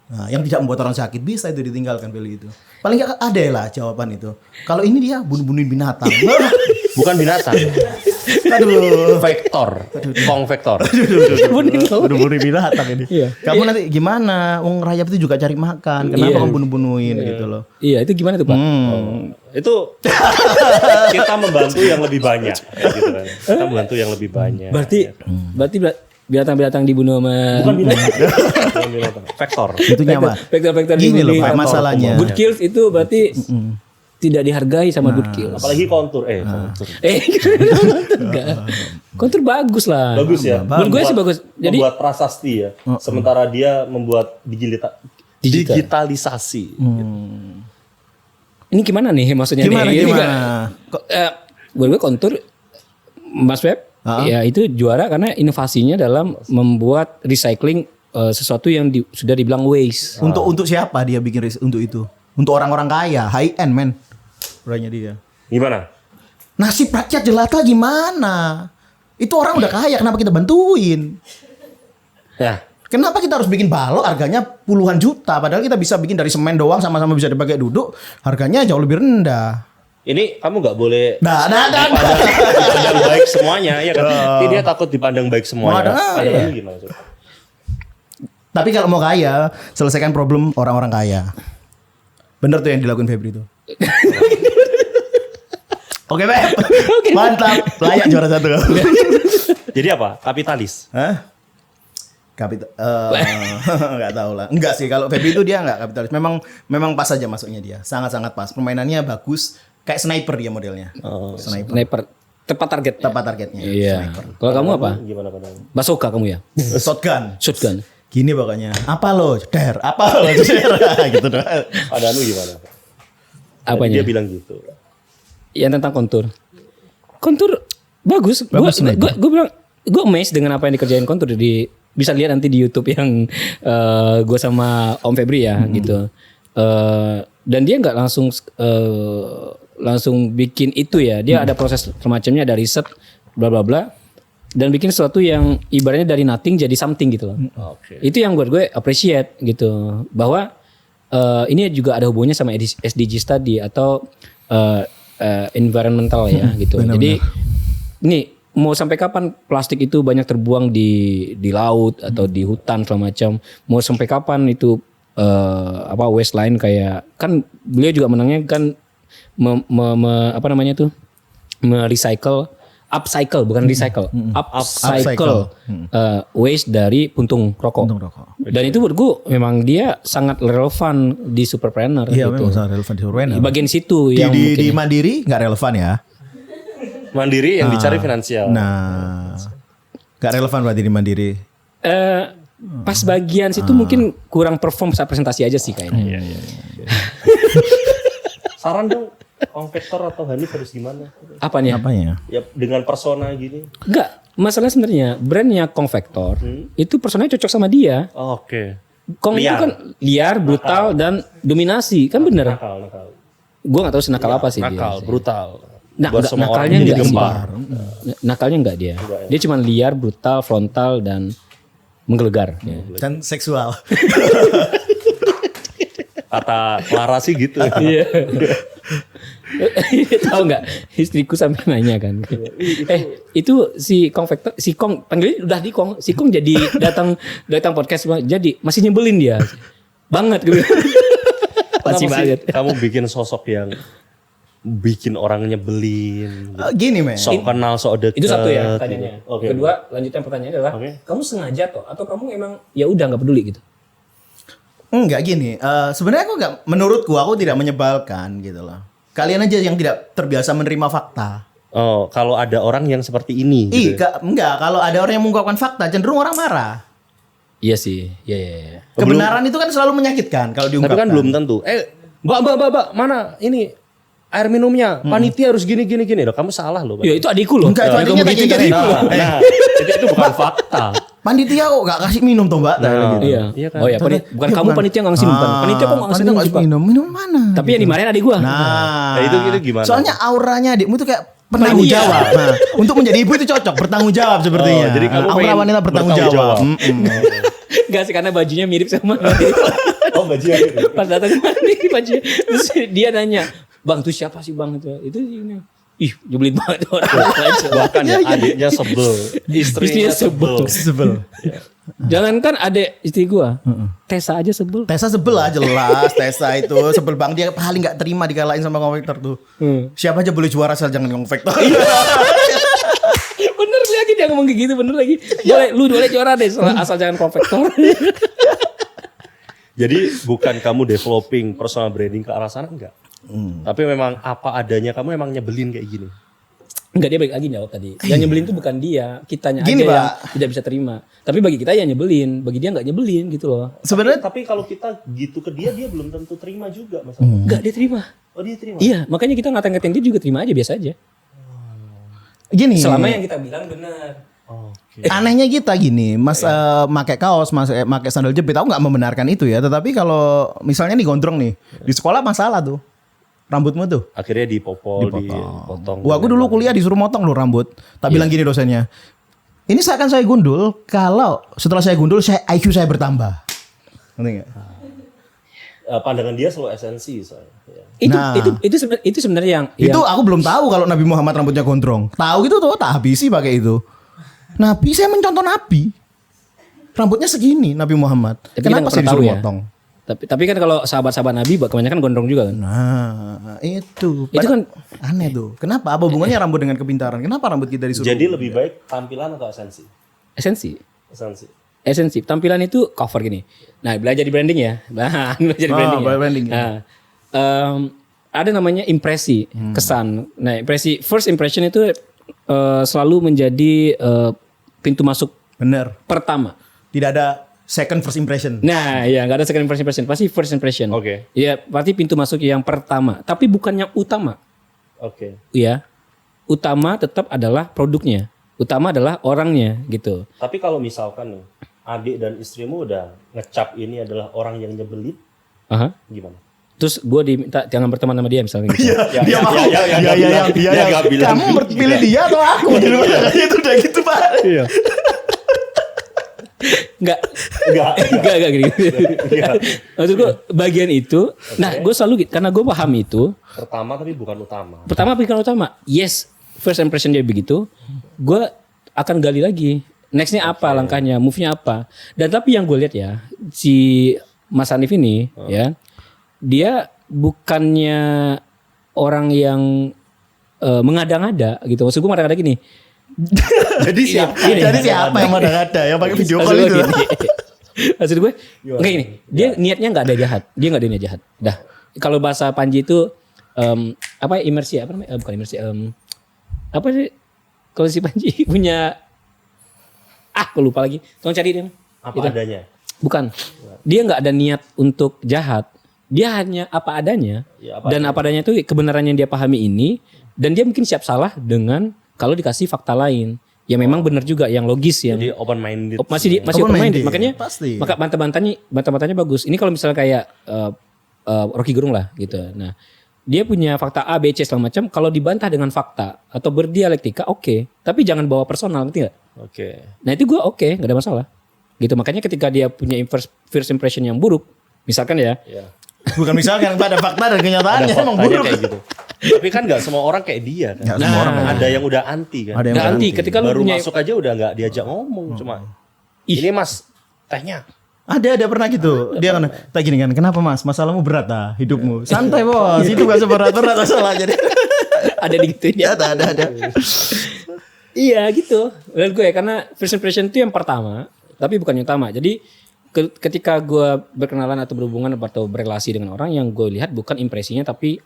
Nah, yang tidak membuat orang sakit bisa itu ditinggalkan pilih itu. Paling nggak ada lah jawaban itu. Kalau ini dia bunuh-bunuhin binatang. Bukan binatang. Aduh. Vektor. Kong vektor. Bunuh-bunuhin binatang ini. Iya. Kamu nanti gimana? Wong rayap itu juga cari makan. Kenapa Iya. kamu bunuh-bunuhin gitu loh? Iya, itu gimana tuh, Pak? Itu kita membantu yang lebih banyak. Gitu kan. Kita membantu yang lebih banyak. Berarti binatang-binatang dibunuh sama Bukan binatang. Bukan binatang. Vektor. Itu nyaman. vektor-vektor Gini loh dibunuh. Pak masalahnya. Good kills itu berarti tidak dihargai sama good kills. Apalagi kontur. Kontur. Enggak. Kontur bagus lah. Bagus ya. Menurut gue sih bagus. Jadi membuat prasasti ya. Sementara dia membuat Digital. digitalisasi. ini gimana nih maksudnya? Gimana? nih? Ini Gimana? Buat gue kontur Mas Web ya itu juara karena inovasinya dalam membuat recycling sesuatu yang sudah dibilang waste. Untuk siapa dia bikin untuk itu? Untuk orang-orang kaya, high end men. Uranya dia. Gimana? Nasib rakyat jelata gimana? Itu orang udah kaya, kenapa kita bantuin? Ya. Kenapa kita harus bikin balok harganya puluhan juta? Padahal kita bisa bikin dari semen doang sama-sama bisa dipakai duduk. Harganya jauh lebih rendah. Ini kamu nggak boleh dipandang baik semuanya, ya kan? Jadi dia takut dipandang baik semuanya. Pandanganmu gimana? Coba? Tapi kalau mau kaya, selesaikan problem orang-orang kaya. Bener tuh yang dilakukan Febri itu. Oke, Beb. Mantap. Layak juara 1. Jadi apa? Kapitalis. Hah? Nggak tahu lah. Enggak sih, kalau Febri itu dia nggak kapitalis. Memang pas aja masuknya dia. Sangat-sangat pas. Permainannya bagus. Kayak sniper dia modelnya. Sniper. Tepat target. Tepat targetnya. Iya. Kalau kamu apa? Gimana pandanganmu? Basoka kamu ya? Shotgun. Shotgun. Gini pokoknya. Apa lo? Der. Apa lo? Der. Gitu doang. Pandanganmu gimana? Apanya? Dia bilang gitu. Yang tentang kontur. Kontur bagus. Gue bilang gue amazed dengan apa yang dikerjain kontur bisa lihat nanti di YouTube yang gue sama Om Febri ya gitu. Dan dia nggak langsung bikin itu ya. Dia ada proses semacamnya, ada riset bla bla bla dan bikin sesuatu yang ibaratnya dari nothing jadi something gitu loh. Oke. Itu yang buat gue appreciate gitu. Bahwa ini juga ada hubungannya sama SDGs tadi atau environmental ya gitu. Jadi ini mau sampai kapan plastik itu banyak terbuang di laut atau di hutan segala macam. Mau sampai kapan itu waste kayak kan beliau juga menangnya kan upcycle bukan recycle, upcycle waste dari puntung rokok. Dan itu buat gue memang dia sangat relevan di Superpreneur Iya, gitu. memang sangat relevan di Superpreneur. Di bagian situ yang di mungkin Mandiri nggak relevan ya. Mandiri yang dicari finansial. Nah, nggak relevan berarti di Mandiri. pas bagian situ mungkin kurang perform saat presentasi aja sih kayaknya. Iya. Saran dong, Kong Vector atau Hanif harus gimana? Apanya? Apanya? Ya dengan persona gini. Enggak. Masalah sebenarnya brandnya Kong Vector itu personanya cocok sama dia. Oke. Kong itu Liar. kan liar, brutal dan dominasi kan bener. Nakal. Gue nggak tahu senakal apa sih Nakal, dia. brutal. Nah, Buat enggak, semua orang nakalnya jadi enggak sih. gempar. Nakalnya enggak dia. Dia cuma liar, brutal, frontal dan menggelegar. Ya. Dan seksual. Kata Clara sih gitu. Iya. Tahu nggak? Istriku sampai nanya kan. Itu si Kong Vector, si Kong panggilnya udah di Kong. Si Kong jadi datang podcast jadi masih nyebelin dia. Banget gitu. Masih banget. Kamu bikin sosok yang bikin orang nyebelin. Gini men. Sok kenal, sok deket. Itu satu ya pertanyaannya. Oke. Kedua, lanjutan pertanyaannya adalah Oke. kamu sengaja toh atau kamu emang ya udah nggak peduli gitu? Enggak gini. Sebenarnya menurutku aku tidak menyebalkan gitu loh. Kalian aja yang tidak terbiasa menerima fakta. Oh, kalau ada orang yang seperti ini. Gitu. Enggak. Kalau ada orang yang mengungkapkan fakta, cenderung orang marah. Iya sih. Iya. Kebenaran itu kan selalu menyakitkan kalau Tapi diungkapkan. kan belum tentu. Mbak, mana ini air minumnya? Panitia harus gini. Loh, kamu salah loh. Ya itu adikku loh. Enggak, itu adiknya Kamu tak gitu jadi. jadi. Nah, itu bukan fakta. Panitia kok gak kasih minum toh mbak? Gitu. Iya. Iya kan? Oh ya, bukan kamu panitia nggak ngasih minum. Panitia kok nggak ngasih minum? Pak? Minum mana? Tapi yang dimarahin adik gua. Nah, itu gimana? Soalnya auranya adikmu tuh kayak bertanggung Iya. jawab. Nah, untuk menjadi ibu itu cocok, bertanggung jawab sepertinya. jadi kamu aura pengen wanita bertanggung bertanggung jawab. jawab. Enggak sih karena bajunya mirip sama Oh, bajian itu. pas datang kemari bajunya. Terus dia nanya, "Bang, itu siapa sih Bang itu?" Itu ini. Ih, nyebelin banget orang. Bahkan ya adiknya sebel, Istrinya sebel. Sebel. Jangankan adek istri gua, Tessa aja sebel. Tessa sebel lah jelas. Tessa itu sebel bang, dia paling nggak terima dikalahin sama konvektor tuh. Siapa aja boleh juara asal jangan konvektor. Bener lagi dia ngomong kayak gitu, bener lagi. Boleh juara deh asal jangan konvektor. Jadi bukan kamu developing personal branding ke arah sana enggak? Tapi memang apa adanya kamu emang nyebelin kayak gini. Enggak, dia balik lagi jawab tadi. Yang nyebelin itu bukan dia, kitanya Gini, aja yang Pak. tidak bisa terima. Tapi bagi kita ya nyebelin, bagi dia enggak nyebelin gitu loh. Sebenarnya Tapi kalau kita gitu ke dia belum tentu terima juga masalah. Enggak dia terima. Oh, dia terima. Iya, makanya kita ngatain-ngatain dia juga terima aja biasa aja. gini. Selama yang kita bilang benar. Oke. Anehnya kita gini, Mas pakai kaos, Mas pakai sandal jepit, aku nggak membenarkan itu ya. Tetapi kalau misalnya nih gondrong nih, di sekolah masalah tuh, rambutmu tuh. Akhirnya dipotong. Wah, aku dulu kuliah disuruh motong loh rambut. Tak bilang gini dosennya, ini seakan saya gundul kalau setelah saya gundul IQ saya bertambah. Ngerti nggak? Pandangan dia selalu esensi soalnya. Ya. Itu sebenarnya yang Itu aku belum tahu kalau Nabi Muhammad rambutnya gondrong. Tahu gitu tuh, tak habisi pakai itu. Nabi, saya mencontoh Nabi. Rambutnya segini Nabi Muhammad. Tapi kita Kenapa nggak saya pernah tahu disuruh ya. motong? Tapi kan kalau sahabat-sahabat Nabi kebanyakan gondrong juga kan. Nah, itu. Itu kan Aneh tuh. Kenapa? Apa hubungannya rambut dengan kepintaran? Kenapa rambut kita disuruh? Jadi lebih baik tampilan atau esensi? esensi. Esensi. Tampilan itu cover gini. Nah, belajar di branding ya. Nah, belajar di branding. Ya. branding, ya. Nah, ada namanya impresi, kesan. Nah, first impression itu selalu menjadi pintu masuk Bener. pertama. Tidak ada second first impression. Nah, ya nggak ada second impression, pasti first impression. Oke. Ya, berarti pintu masuk yang pertama, tapi bukan yang utama. Oke. Ya, utama tetap adalah produknya. Utama adalah orangnya gitu. Tapi kalau misalkan nih, adik dan istrimu udah ngecap ini adalah orang yang nyebelin, Aha. gimana? Terus gue diminta jangan berteman sama dia misalnya. Gitu. Dia mau. Kamu pilih dia atau aku? Itu udah gitu, Pak. Iya. Enggak Enggak. gitu. Maksud gue bagian itu. Nah, gue selalu gitu karena gue paham itu. Pertama tapi bukan utama. Pertama bukan utama. Yes, first impression dia begitu. Gue akan gali lagi. Nextnya apa langkahnya, move-nya apa. Dan tapi yang gue lihat ya, si Mas Hanif ini ya, dia bukannya orang yang mengada-ngada gitu. Maksud gue mengada-ngada gini. Jadi siapa yang ada yang pakai video call itu? Maksud gue enggak gini, dia niatnya enggak ada jahat. Dia enggak ada niat jahat. Dah. Kalau bahasa Panji itu apa imersi apa namanya? Bukan imersi apa sih? Kalau si Panji punya aku lupa lagi. Tolong cari dia. Apa Gitu. adanya? Bukan. Dia enggak ada niat untuk jahat. Dia hanya apa adanya. Ya, Dan apa adanya itu kebenaran yang dia pahami ini dan dia mungkin siap salah dengan kalau dikasih fakta lain. ya memang benar juga yang logis yang Jadi open minded. masih Open open minded minded, makanya pasti. maka bantah-bantahnya bagus. Ini kalau misalnya kayak Rocky Gerung lah gitu. Nah, dia punya fakta A, B, C segala macam. Kalau dibantah dengan fakta atau berdialektika, oke. Tapi jangan bawa personal, ngerti nggak? Oke. Nah itu gue oke, nggak ada masalah. Gitu makanya ketika dia punya first impression yang buruk, misalkan ya, Ya. Bukan misalkan pada fakta dan kenyataannya Ada emang faktanya buruk. kayak gitu. Tapi kan nggak semua orang kayak dia kan. Nggak semua orang Ada yang udah anti kan. Ada yang nggak anti. anti. Ketika lu Baru punya, masuk aja udah nggak diajak ngomong cuma. Ini mas tehnya. Ada pernah gitu. Dia kan tak gini kan. Kenapa mas? Masalahmu berat hidupmu. Santai bos. Itu gak seberat-berat masalah jadi. ada di gitunya. Ada. Iya gitu. Menurut gue ya karena first impression itu yang pertama, tapi bukan yang utama. Jadi ketika gue berkenalan atau berhubungan atau berrelasi dengan orang yang gue lihat bukan impresinya tapi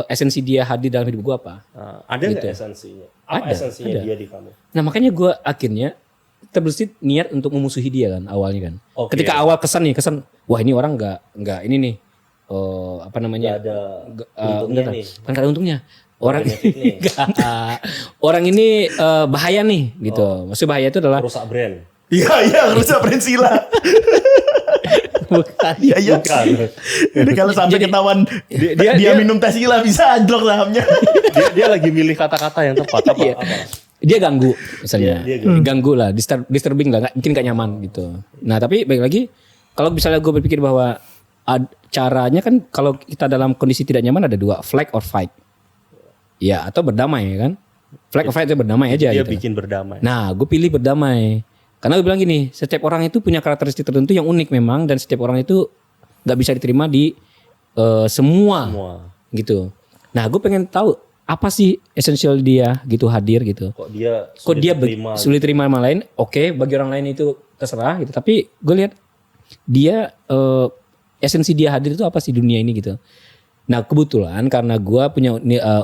esensi dia hadir dalam hidup gue apa. Ada nggak esensinya? Apa Ada, esensinya ada. dia di kamu? Nah makanya gue akhirnya terbesit niat untuk memusuhi dia kan awalnya kan. Oke. Ketika awal kesan wah ini orang nggak ini nih apa namanya? Nggak ada untungnya enggak, nih. kan ada untungnya. Orang benefit nih. Enggak. Orang ini bahaya nih gitu. Maksud bahaya itu adalah Rusak brand. Iya harusnya Prinsila. bukan. Iya. Bukan. Ini kalau sampai ketahuan dia minum teh sila bisa anjlok sahamnya. dia lagi milih kata-kata yang tepat. Iya. Apa? Dia ganggu misalnya. Dia ganggu. Ganggu lah, disturbing lah, mungkin gak nyaman gitu. Nah, tapi baik lagi kalau misalnya gue berpikir bahwa caranya kan kalau kita dalam kondisi tidak nyaman ada dua, flag or fight. Ya, atau berdamai kan. Flag or fight itu berdamai aja Dia gitu. bikin berdamai. Nah, gue pilih berdamai. Karena gue bilang gini, setiap orang itu punya karakteristik tertentu yang unik memang dan setiap orang itu gak bisa diterima di semua gitu. Nah, gue pengen tahu apa sih esensial dia gitu hadir gitu. Kok dia Sulit terima sama lain? Oke, bagi orang lain itu terserah gitu. Tapi gue lihat dia esensi dia hadir itu apa sih dunia ini gitu. Nah kebetulan karena gue punya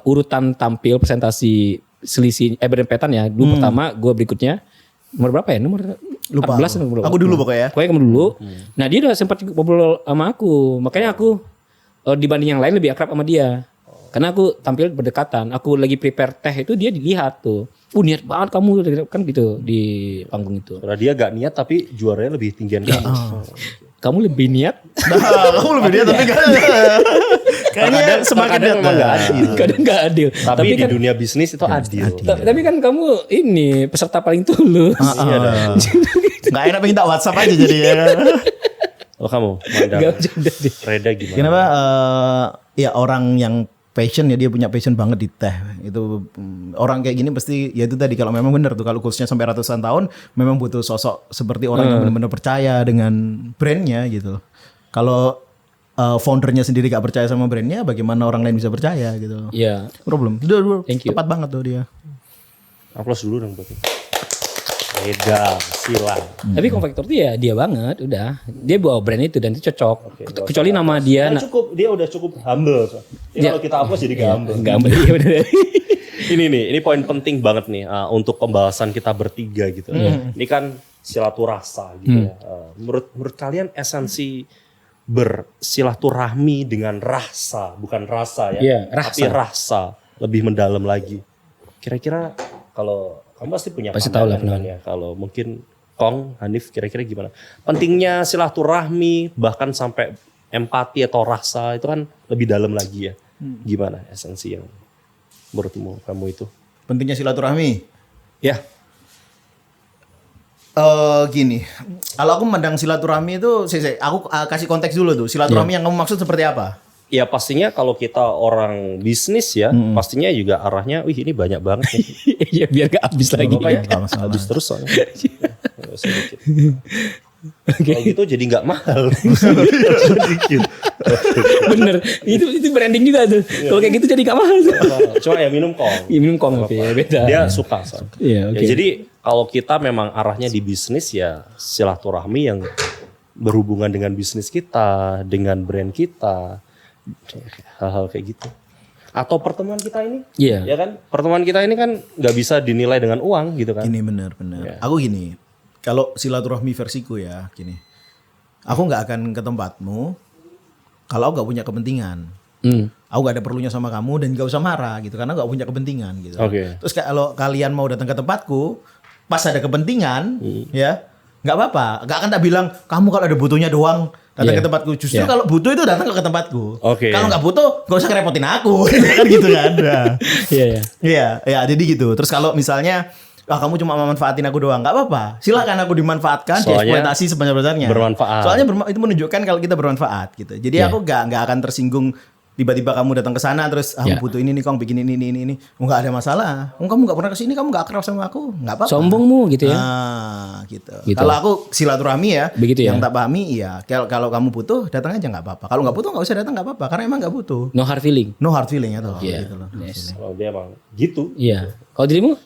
urutan tampil presentasi selisih berempetan ya. Dulu pertama, gue berikutnya. Nomor berapa ya? Nomor Lupa 14 nomor berapa? aku dulu pokoknya. Pokoknya kamu dulu. Nah dia udah sempat ngobrol sama aku. Makanya aku dibanding yang lain lebih akrab sama dia. Karena aku tampil berdekatan. Aku lagi prepare teh itu dia dilihat tuh. Niat banget kamu kan gitu di panggung itu. Karena dia gak niat tapi juaranya lebih tinggian kamu. Kamu lebih niat? Nah, kamu lebih dia tapi kan kayaknya semakin Kadang memang gak adil. Kadang gak adil. Tapi di kan, dunia bisnis itu adil. tapi kan kamu ini peserta paling tulus. Iya dong. nggak enak pengen tak WhatsApp aja jadi ya. Kalau kamu mandang Gak bercanda deh. Reda gimana? Kenapa ya orang yang passion ya dia punya passion banget di teh itu orang kayak gini pasti ya itu tadi kalau memang benar tuh kalau kursnya sampai ratusan tahun memang butuh sosok seperti orang yang benar-benar percaya dengan brandnya gitu. Kalau foundernya sendiri gak percaya sama brandnya, bagaimana orang lain bisa percaya gitu? Iya. Problem. Itu Thank you. tepat banget tuh dia. Aplaus dulu dong buat Reda, silang. Tapi Konvektor tuh ya dia banget, udah. Dia bawa brand itu dan itu cocok. Kecuali nama dia. Nah, dia udah cukup humble. So. Ya. Kalau kita hapus jadi gak humble. Enggak ambil iya bener. Ini poin penting banget nih untuk pembahasan kita bertiga gitu. Ini kan silaturasa gitu ya. Menurut kalian esensi bersilaturahmi dengan rasa, bukan rasa ya, Iya, tapi rasa lebih mendalam lagi. Kira-kira kalau kamu pasti punya Pasti tahu lah, pandangan kan ya. Kalau mungkin Kong, Hanif kira-kira gimana? Pentingnya silaturahmi bahkan sampai empati atau rasa itu kan lebih dalam lagi ya. Gimana esensi yang menurutmu kamu itu? Pentingnya silaturahmi. Ya, Gini, kalau aku memandang silaturahmi itu, aku kasih konteks dulu tuh. Silaturahmi yang kamu maksud seperti apa? ya pastinya kalau kita orang bisnis ya, pastinya juga arahnya, wih ini banyak banget nih. Iya biar gak habis lagi. Kayak Nggak masalah. habis terus soalnya. Sedikit. Kalau gitu jadi nggak mahal. Sedikit. Bener. Itu branding juga tuh. Kalau kayak gitu jadi gak mahal tuh. Cuma ya minum Kong. Iya minum Kong tapi ya beda. Dia suka. So. Iya, oke. Ya, jadi kalau kita memang arahnya di bisnis ya silaturahmi yang berhubungan dengan bisnis kita, dengan brand kita, hal-hal kayak gitu. Atau pertemuan kita ini, Iya. ya kan? Pertemuan kita ini kan nggak bisa dinilai dengan uang gitu kan? Gini bener. Aku gini, kalau silaturahmi versiku ya gini. Aku nggak akan ke tempatmu kalau aku nggak punya kepentingan. aku gak ada perlunya sama kamu dan gak usah marah gitu karena gak punya kepentingan gitu. Oke. Terus kalau kalian mau datang ke tempatku pas ada kepentingan ya nggak apa-apa. Gak akan tak bilang kamu kalau ada butuhnya doang datang ke tempatku. Justru kalau butuh itu datang ke tempatku. Oke. Kalau nggak butuh gak usah ngerepotin aku kan gitu kan. Iya. Iya jadi gitu. Terus kalau misalnya kamu cuma memanfaatin aku doang, nggak apa-apa. Silakan aku dimanfaatkan, dieksploitasi sebenarnya. Bermanfaat. Soalnya itu menunjukkan kalau kita bermanfaat gitu. Jadi aku nggak akan tersinggung tiba-tiba kamu datang ke sana terus aku butuh ini nih, Kong bikin ini. Nggak ada masalah. Kamu nggak pernah kesini, kamu nggak akrab sama aku, nggak apa-apa. Sombongmu gitu ya. Gitu. Kalau aku silaturahmi ya, begitu ya. yang tak pahami iya. Kalau kamu butuh datang aja nggak apa-apa. Kalau nggak butuh nggak usah datang nggak apa-apa. Karena emang nggak butuh. No hard feeling. No hard feeling ya tuh. Iya. Gitu loh. Yes. Kalau dia emang gitu. Iya. Kalau dirimu?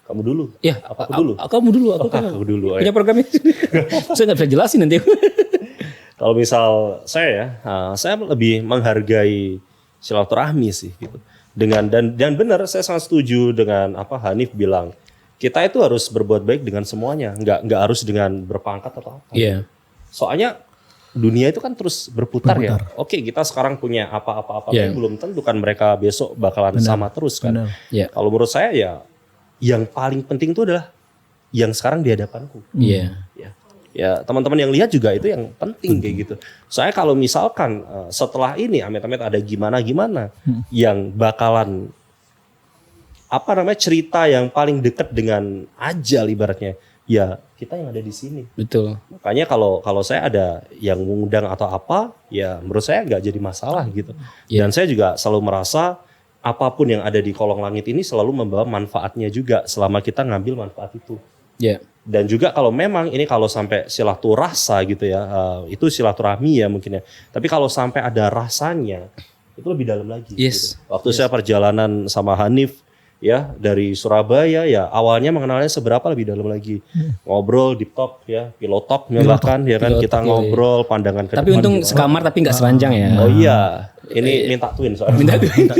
Kamu dulu. Ya, Apa aku dulu? Kamu dulu. Aku kan Aku dulu. punya programnya. Saya nggak bisa jelasin nanti. Kalau misal saya ya, saya lebih menghargai silaturahmi sih gitu. Dan benar saya sangat setuju dengan apa Hanif bilang. Kita itu harus berbuat baik dengan semuanya, nggak harus dengan berpangkat atau apa. Iya. Soalnya dunia itu kan terus berputar ya. Oke, kita sekarang punya apa-apa tapi belum tentu kan mereka besok bakalan sama terus kan. Iya. Kalau menurut saya ya yang paling penting itu adalah yang sekarang di hadapanku. Iya. Ya teman-teman yang lihat juga itu yang penting kayak gitu. Soalnya kalau misalkan setelah ini amit-amit ada gimana-gimana yang bakalan apa namanya cerita yang paling dekat dengan ajal ibaratnya, ya kita yang ada di sini. Betul. Makanya kalau saya ada yang mengundang atau apa, ya menurut saya nggak jadi masalah gitu. Dan saya juga selalu merasa apapun yang ada di kolong langit ini selalu membawa manfaatnya juga selama kita ngambil manfaat itu. Iya. Dan juga kalau memang ini kalau sampai silaturasa gitu ya, itu silaturahmi ya mungkin ya. Tapi kalau sampai ada rasanya, itu lebih dalam lagi. Yes. Gitu. Waktu saya perjalanan sama Hanif ya dari Surabaya ya awalnya mengenalnya seberapa lebih dalam lagi. Ngobrol deep talk ya, pilot talk bahkan ya kan kita ngobrol pandangan ke Tapi depan untung gitu. sekamar tapi nggak seranjang ya. Oh iya, ini minta twin soalnya. Minta twin.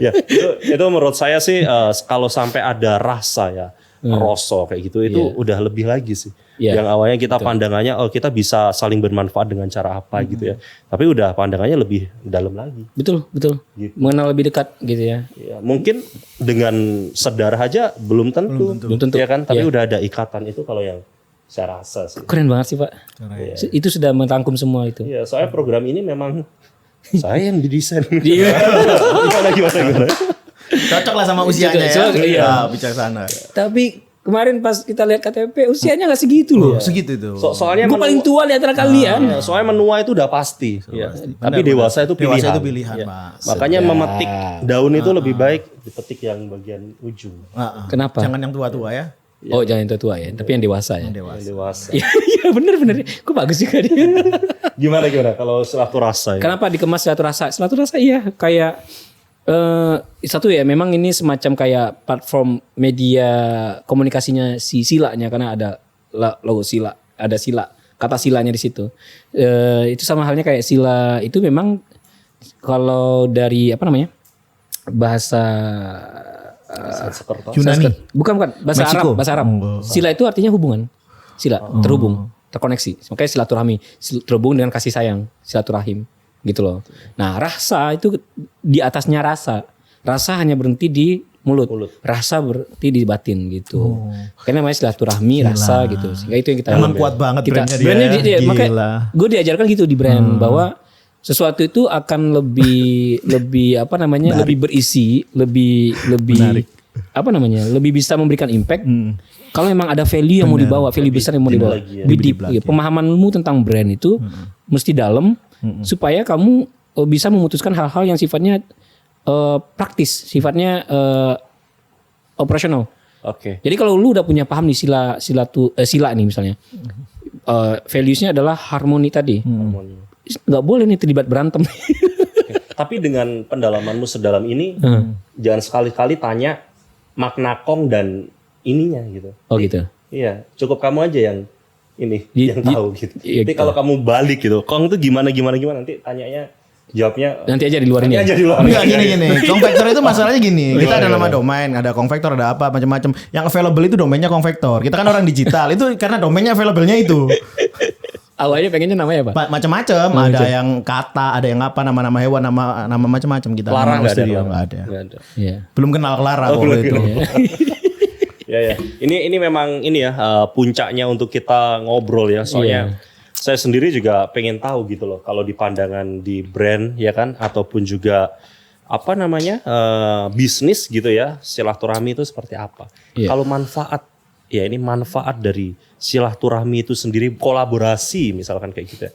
Ya, itu menurut saya sih kalau sampai ada rasa ya, rasa kayak gitu itu udah lebih lagi sih. Yang awalnya kita pandangannya kita bisa saling bermanfaat dengan cara apa gitu ya. Tapi udah pandangannya lebih dalam lagi. Betul. Gitu. Mengenal lebih dekat gitu ya. Ya, mungkin dengan saudara aja belum tentu. Ya kan, tapi udah ada ikatan itu kalau yang saya rasa sih. Keren banget sih, Pak. Itu sudah merangkum semua itu. Iya, soalnya program ini memang saya yang didesain. Iya. Gimana? Cocok lah sama usianya ya. Iya. Bijaksana. Tapi kemarin pas kita lihat KTP usianya nggak segitu loh. Segitu itu. Soalnya Gue paling tua di antara kalian. soalnya menua itu udah pasti. Ya. Tapi dewasa itu pilihan. Dewasa itu pilihan, Ya. Pak. Makanya memetik daun itu lebih baik dipetik yang bagian ujung. Kenapa? Jangan yang tua-tua ya. Oh jangan yang tua ya, tapi yang dewasa ya. Yang dewasa. Iya bener. Kok bagus juga dia. Gimana kalau silaturasa ya? Kenapa dikemas silaturasa? Silaturasa iya kayak satu ya memang ini semacam kayak platform media komunikasinya si silanya karena ada logo sila, ada sila, kata silanya di situ. Itu sama halnya kayak sila itu memang kalau dari apa namanya bahasa Yunani. bukan bahasa Meksiko. Bahasa Arab. Sila itu artinya hubungan, sila terhubung, terkoneksi. Makanya silaturahmi terhubung dengan kasih sayang, silaturahim. Gitu loh. Nah rasa itu di atasnya rasa hanya berhenti di mulut. Rasa berhenti di batin gitu. Karena namanya silaturahmi rasa gitu. Sehingga itu yang kita Emang kuat banget brandnya dia. Brandnya Gila. makanya gue diajarkan gitu di brand bahwa sesuatu itu akan lebih apa namanya lebih berisi, lebih apa namanya lebih bisa memberikan impact. Kalau memang ada value yang mau dibawa, value besar yang mau dibawa, lebih deep. Pemahamanmu tentang brand itu mesti dalam. Supaya kamu bisa memutuskan hal-hal yang sifatnya praktis, sifatnya operasional. Oke. Jadi kalau lu udah punya paham nih sila nih misalnya, values-nya adalah harmoni tadi. Nggak boleh nih terlibat berantem. Tapi dengan pendalamanmu sedalam ini, jangan sekali-kali tanya makna kong dan ininya gitu. Oh gitu. Iya, cukup kamu aja yang yang tahu gitu. Iya, Nanti gitu. kalau kamu balik gitu, kong itu gimana nanti tanyanya jawabnya Nanti aja di luar ini. aja di luar. Enggak gini. Konvektor itu masalahnya gini. Kita ada nama domain, ada konvektor, ada apa macam-macam. Yang available itu domainnya konvektor. Kita kan orang digital. Itu karena domainnya available-nya itu. Awalnya pengennya namanya apa? Macam-macam, ada yang kata, ada yang apa, nama-nama hewan, nama macam-macam kita. Clara Nama nggak ada. studio, Clara. nggak ada. Nggak ada. Iya. Belum kenal Clara kok belum itu. Ya. Ini memang ini ya puncaknya untuk kita ngobrol ya. Soalnya saya sendiri juga pengen tahu gitu loh. Kalau di pandangan di brand ya kan, ataupun juga apa namanya bisnis gitu ya, silaturahmi itu seperti apa? Iya. Kalau manfaat, ya ini manfaat dari silaturahmi itu sendiri, kolaborasi misalkan kayak gitu.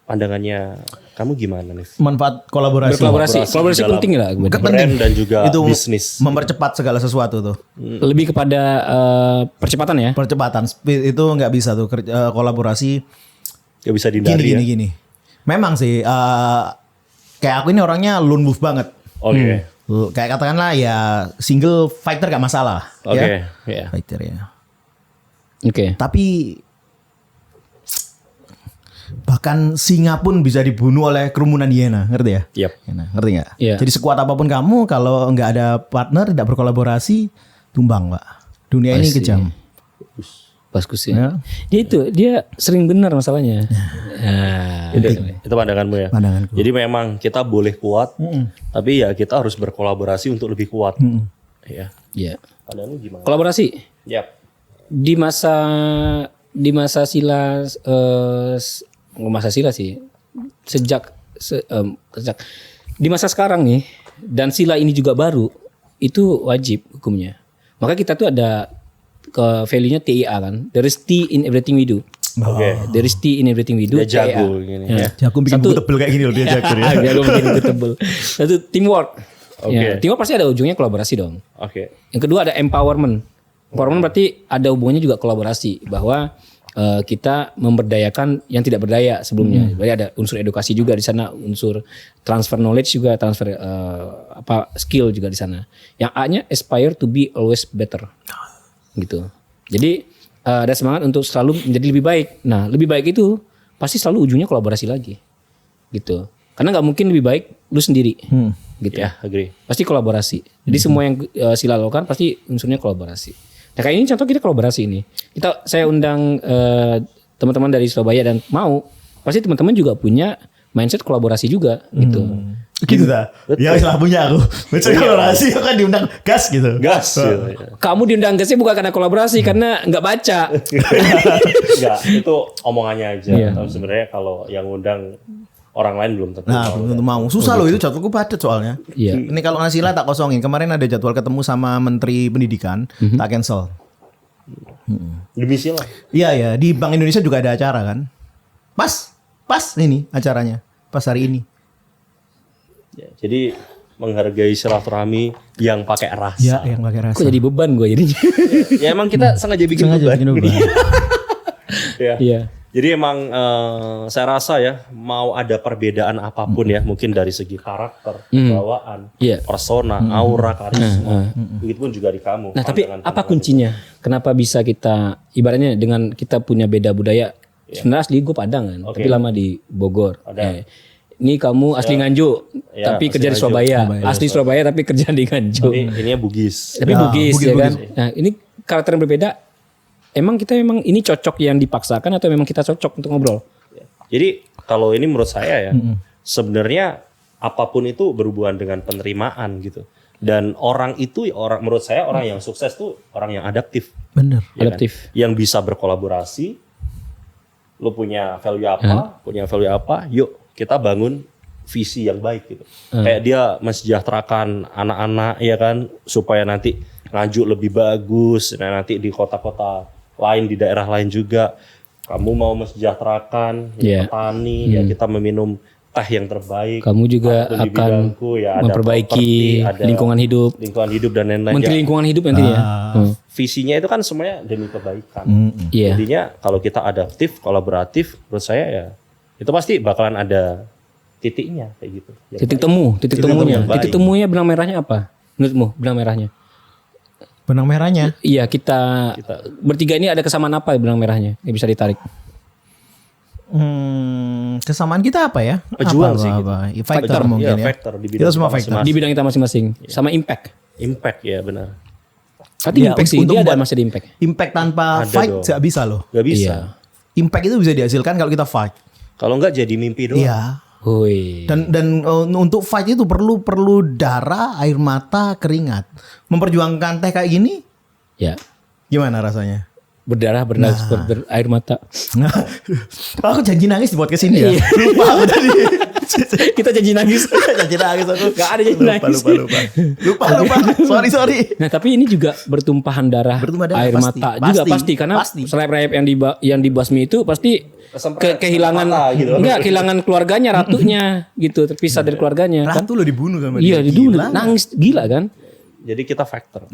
Pandangannya kamu gimana nih? Manfaat kolaborasi. Kolaborasi dalam penting lah. brand dan juga Itu bisnis. mempercepat segala sesuatu tuh. Lebih kepada percepatan ya. Percepatan speed itu nggak bisa tuh kolaborasi. Gak bisa dihindari ya. Gini. Memang sih kayak aku ini orangnya lone wolf banget. Oke. Kayak katakanlah ya single fighter gak masalah. Oke. Ya. Fighter ya. Oke. Tapi bahkan singa pun bisa dibunuh oleh kerumunan hiena, ngerti ya? Yap. Nah, ngerti nggak? Iya. Jadi sekuat apapun kamu, kalau nggak ada partner, tidak berkolaborasi, tumbang, Pak. Dunia ini Pasti. kejam. Baskus Ya. ya. Dia sering benar masalahnya. Nah, Itu pandanganmu ya. Pandanganku. Jadi memang kita boleh kuat, tapi ya kita harus berkolaborasi untuk lebih kuat. Ya. ya. Pandanganmu gimana? Kolaborasi Yap. di masa sila masa sila sih. Sejak di masa sekarang nih, dan sila ini juga baru, itu wajib hukumnya. Maka kita tuh ada ke value-nya TIA kan. There is T in everything we do. Oke. There is T in everything we do. Dia jago TIA. gini. Ya. Jago bikin buku tebel kayak gini loh dia jago ya. Jago bikin buku tebel. Satu teamwork. Oke. Ya, teamwork pasti ada ujungnya kolaborasi dong. Oke. Yang kedua ada empowerment. Empowerment berarti ada hubungannya juga kolaborasi, bahwa kita memberdayakan yang tidak berdaya sebelumnya. Berarti ada unsur edukasi juga di sana, unsur transfer knowledge juga, transfer skill juga di sana. Yang A-nya aspire to be always better. Gitu. Jadi ada semangat untuk selalu menjadi lebih baik. Nah, lebih baik itu pasti selalu ujungnya kolaborasi lagi. Gitu. Karena nggak mungkin lebih baik lu sendiri. Gitu. Ya, agree. Pasti kolaborasi. Jadi semua yang Sila lakukan pasti unsurnya kolaborasi. Nah kayak ini contoh kita kolaborasi ini. Saya undang teman-teman dari Surabaya dan mau. Pasti teman-teman juga punya mindset kolaborasi juga gitu. Gitu dah. Ya salah punya aku. Baca kolaborasi kan diundang gas gitu. Gas. Kamu diundang ke sini bukan karena kolaborasi, karena nggak baca. Enggak, itu omongannya aja. Iya. Tapi sebenarnya kalau yang undang orang lain belum tentu. Nah, belum tentu mau. Susah loh itu jadwalku padat soalnya. Iya. Ini kalau Nasila tak kosongin. Kemarin ada jadwal ketemu sama Menteri Pendidikan, tak cancel. Demi sila. Iya ya, di Bank Indonesia juga ada acara kan. Pas ini acaranya. Pas hari ini. Ya, jadi menghargai silaturahmi yang pakai rasa. Ya, yang pakai rasa. Kok jadi beban gue jadinya. Ya emang kita sengaja bikin Sengaja beban. bikin beban. Ya. Iya. Jadi emang saya rasa ya mau ada perbedaan apapun ya, mungkin dari segi karakter, bawaan, Iya. persona, aura, karisma, begitupun juga di kamu. Nah tapi pandangan- apa kuncinya? Kenapa bisa kita ibaratnya dengan kita punya beda budaya? Sebenarnya asli gue Padang kan, tapi lama di Bogor. Ini kamu asli Nganjuk, Ya, tapi asli kerja di Nganjuk. Surabaya. Asli Surabaya tapi kerja di Nganjuk. Tapi ininya Bugis. Tapi Bugis ya kan. Nah ini karakter yang berbeda. Emang kita memang ini cocok yang dipaksakan atau memang kita cocok untuk ngobrol? Jadi kalau ini menurut saya ya, sebenarnya apapun itu berhubungan dengan penerimaan gitu. Dan orang itu menurut saya orang yang sukses tuh orang yang adaptif. Bener. Ya kan? Adaptif. Yang bisa berkolaborasi. Lu punya value apa, yuk kita bangun visi yang baik gitu. Kayak dia mensejahterakan anak-anak ya kan, supaya nanti Nganjuk lebih bagus, nah nanti di kota-kota lain, di daerah lain juga kamu mau mensejahterakan petani, ya kita meminum teh yang terbaik. Kamu juga Ataupun di akan bidangku, ya ada memperbaiki properti, ada lingkungan hidup. dan lain-lain. Menteri Ya, lingkungan hidup nanti ya. visinya itu kan semuanya demi kebaikan. Iya. Jadinya kalau kita adaptif, kolaboratif, menurut saya ya itu pasti bakalan ada titiknya kayak gitu. Ya, Titik temu, titik temunya. yang baik. Titik temunya benang merahnya apa? Menurutmu benang merahnya? Benang merahnya. Iya kita bertiga ini ada kesamaan apa benang merahnya yang bisa ditarik? Kesamaan kita apa ya? Pejuang Apa, sih apa? Fighter mungkin ya. Factor di bidang Kita semua kita fighter. Di bidang kita masing-masing. Sama impact. Impact ya benar. Tapi Ya, impact sih untuk dia ada membuat- masih di impact. Impact tanpa Ada fight dong. gak bisa loh. Gak bisa. Iya. impact itu bisa dihasilkan kalau kita fight. Kalau enggak jadi mimpi doang. Iya. Woi. Dan untuk fight itu perlu darah, air mata, keringat. Memperjuangkan teh kayak gini, Ya. gimana rasanya? Berdarah seperti air mata. Aku janji nangis di podcast ini ya. Lupa aku tadi. Kita janji nangis. Janji nangis aku. Gak ada janji nangis. Lupa. Sorry. Nah, tapi ini juga bertumpahan darah, air pasti. mata juga pasti karena seleb-seleb yang dibasmi itu pasti kehilangan gitu. kehilangan keluarganya, ratunya gitu, terpisah dari keluarganya kan. Ratu lo dibunuh sama dia. Iya, dibunuh. Nangis gila kan? Jadi kita factor.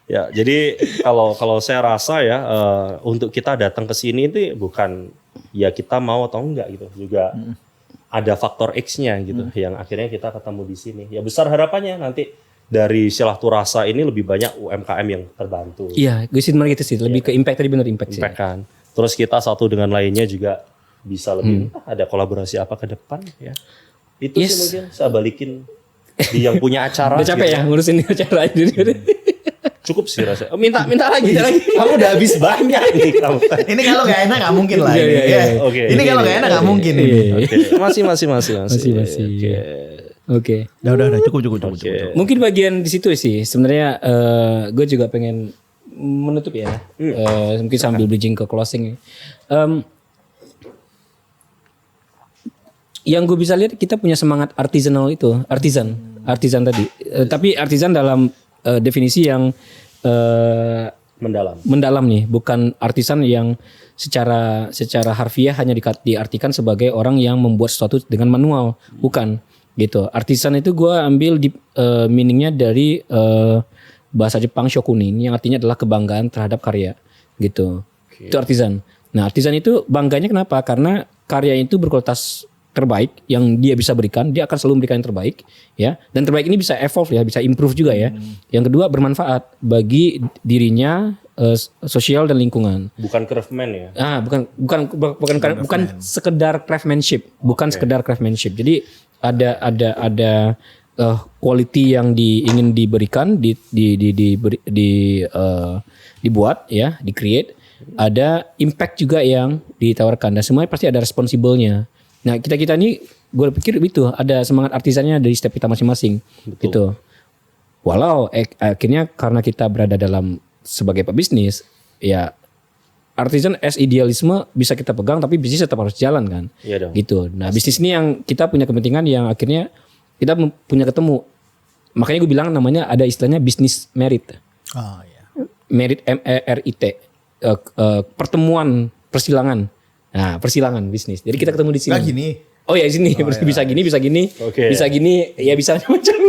Ya, jadi kalau saya rasa ya untuk kita datang ke sini itu bukan ya kita mau atau enggak gitu, juga ada faktor X-nya gitu yang akhirnya kita ketemu di sini. Ya besar harapannya nanti dari Silaturasa ini lebih banyak UMKM yang terbantu. Iya, gue sih gitu sih, lebih ke impact tadi, bener impact sih. Impact kan. Terus kita satu dengan lainnya juga bisa lebih ada kolaborasi apa ke depan ya. Itu sih mungkin saya balikin di yang punya acara. Udah capek ya ngurusin acara ini. Cukup sih rasanya. Minta lagi. Kamu udah habis banyak nih kamu. Ini kalau gak enak gak mungkin lah. Iya. Oke. Ini kalau gak enak gak mungkin ini. Oke. Masih. Oke. Udah cukup. Mungkin bagian di situ sih sebenarnya gue juga pengen menutup ya. Mungkin sambil bridging ke closing. Yang gue bisa lihat kita punya semangat artisanal itu, artisan tadi. Tapi artisan dalam definisi yang mendalam nih, bukan artisan yang secara harfiah hanya diartikan sebagai orang yang membuat sesuatu dengan manual, bukan gitu. Artisan itu gue ambil di meaningnya dari bahasa Jepang shokunin, yang artinya adalah kebanggaan terhadap karya gitu. Itu artisan. Nah, artisan itu bangganya kenapa? Karena karya itu berkualitas terbaik yang dia bisa berikan, dia akan selalu memberikan yang terbaik ya, dan terbaik ini bisa evolve ya, bisa improve juga ya. Yang kedua, bermanfaat bagi dirinya, sosial dan lingkungan. Bukan craftsman ya. Bukan sekedar craftsmanship, sekedar craftsmanship. Jadi ada quality yang ingin diberikan, dibuat ya, di-create. Ada impact juga yang ditawarkan, dan semuanya pasti ada responsible-nya. Nah, kita ini gue pikir itu ada semangat artisannya dari setiap kita masing-masing. Betul. Gitu. Walau akhirnya karena kita berada dalam sebagai pebisnis, ya artisan as idealisme bisa kita pegang, tapi bisnis tetap harus jalan kan. Iya dong. Gitu. Nah, bisnis ini yang kita punya kepentingan yang akhirnya kita punya ketemu. Makanya gue bilang namanya ada istilahnya bisnis merit. Oh iya. Merit MERIT. Pertemuan persilangan. Nah, persilangan bisnis. Jadi kita ketemu di sini. Nah gini. Oh ya, sini bisa gini, Oke. bisa gini, ya bisa macam.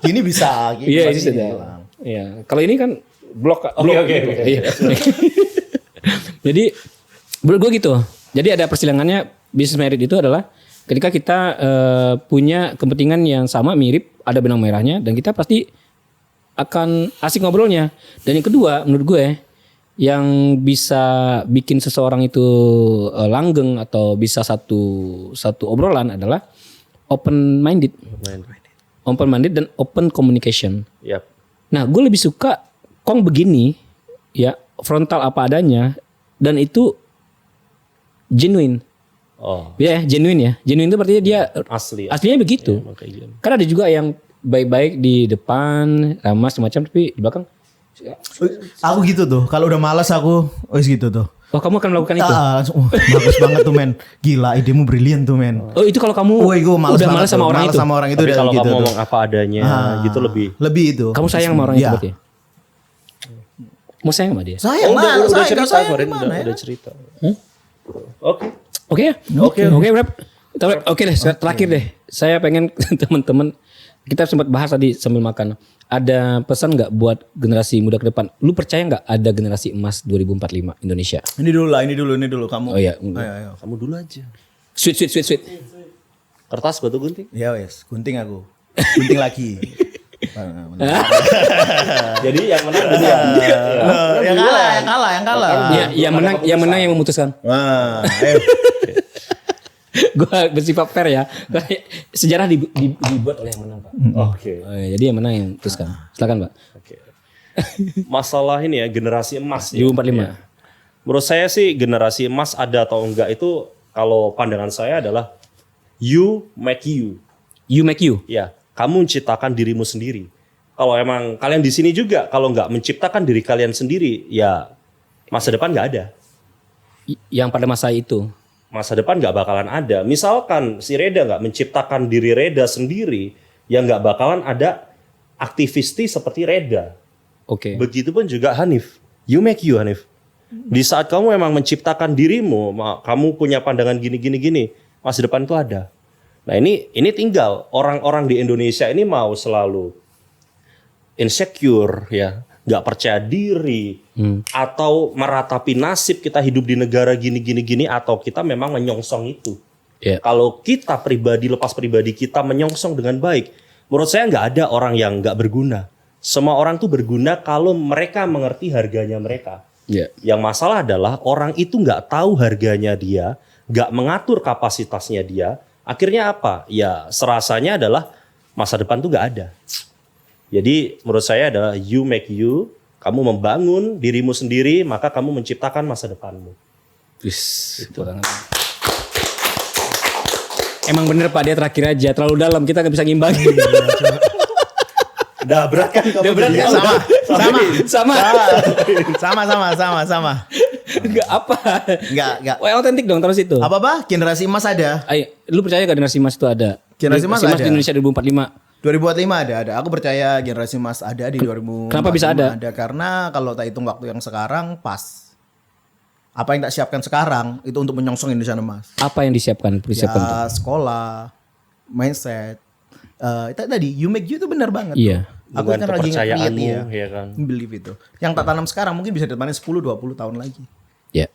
Gini bisa. Iya, itu sudah. Iya. Kalau ini kan blok. Oke. Iya. Jadi menurut gue gitu. Jadi ada persilangannya. Business merit itu adalah ketika kita punya kepentingan yang sama, mirip, ada benang merahnya, dan kita pasti akan asik ngobrolnya. Dan yang kedua, menurut gue yang bisa bikin seseorang itu langgeng atau bisa satu obrolan adalah open minded dan open communication. Yap. Nah, gue lebih suka Kong begini ya, frontal apa adanya, dan itu genuine. Oh. Ya, genuine ya. Genuine itu berarti dia aslinya begitu. Ya, kan ada juga yang baik-baik di depan, ramah semacam, tapi di belakang. Aku gitu tuh. Kalau udah malas aku gitu tuh. Oh, kamu akan melakukan itu? Langsung, bagus banget tuh men. Gila, idemu brilian tuh men. Oh, itu kalau kamu udah malas sama orang itu. Sama orang itu. Tapi kalau gitu kamu tuh. ngomong apa adanya gitu lebih itu. Kamu sayang sama orang itu berarti? Mau sayang sama dia? Sayang lah. udah cerita sayang kemarin, gimana ya? udah cerita. Oke. Oke ya? Oke, Rep. Oke deh, terakhir deh. Saya pengen teman-teman, kita sempat bahas tadi sambil makan. Ada pesan nggak buat generasi muda ke depan? Lu percaya nggak ada generasi emas 2045 Indonesia? Ini dulu kamu. Oh iya. Ayo. Kamu dulu aja. Sweet. Kertas batu gunting. Ya wes, gunting aku. Gunting lagi. Jadi yang menang dulu ya. Yang kalah. Ya, yang menang yang memutuskan. Wah, ayo. Gue bersifat fair ya. Sejarah dibuat oleh yang menang, Pak. Oke. Jadi yang menang yang memutuskan. Silakan, Pak. Oke. Masalah ini ya generasi emas. 2045. Ya. menurut saya sih generasi emas ada atau enggak itu kalau pandangan saya adalah you make you. You make you. Ya, kamu menciptakan dirimu sendiri. Kalau emang kalian di sini juga kalau nggak menciptakan diri kalian sendiri, ya masa depan nggak ada. Yang pada masa itu. Masa depan nggak bakalan ada. Misalkan si Reda nggak menciptakan diri Reda sendiri, ya nggak bakalan ada aktivisti seperti Reda. Oke. Begitupun juga Hanif. You make you, Hanif. Di saat kamu emang menciptakan dirimu, kamu punya pandangan gini, masa depan itu ada. Nah ini tinggal orang-orang di Indonesia ini mau selalu insecure ya, nggak percaya diri, atau meratapi nasib kita hidup di negara gini, atau kita memang menyongsong itu. Yeah. Kalau kita lepas pribadi kita menyongsong dengan baik, menurut saya nggak ada orang yang nggak berguna. Semua orang tuh berguna kalau mereka mengerti harganya mereka. Yeah. Yang masalah adalah orang itu nggak tahu harganya dia, nggak mengatur kapasitasnya dia. Akhirnya apa? Ya serasanya adalah masa depan tuh nggak ada. Jadi menurut saya adalah you make you. Kamu membangun dirimu sendiri, maka kamu menciptakan masa depanmu. Itu banget. Emang bener Pak, dia terakhir aja terlalu dalam, kita nggak bisa ngimbangin. Udah berat kan kamu? Udah berat jadi? Sama. Enggak apa. Enggak. Wah, otentik dong terus itu. Apa? Generasi emas ada. Ayo, lu percaya gak generasi emas itu ada? Generasi emas ada. di Indonesia 2045. 2045 ada. Aku percaya generasi emas ada di 2045. Kenapa bisa ada? Ada karena kalau tak hitung waktu yang sekarang pas. Apa yang tak siapkan sekarang itu untuk menyongsong Indonesia emas. Apa yang disiapkan? Persiapkan tuh? Ya, sekolah, mindset. Itu tadi you make you itu benar banget. Iya. Tuh. Aku kan lagi nge-create ya kan. Believe itu. Yang tak tanam sekarang mungkin bisa ditanam 10-20 tahun lagi. Iya.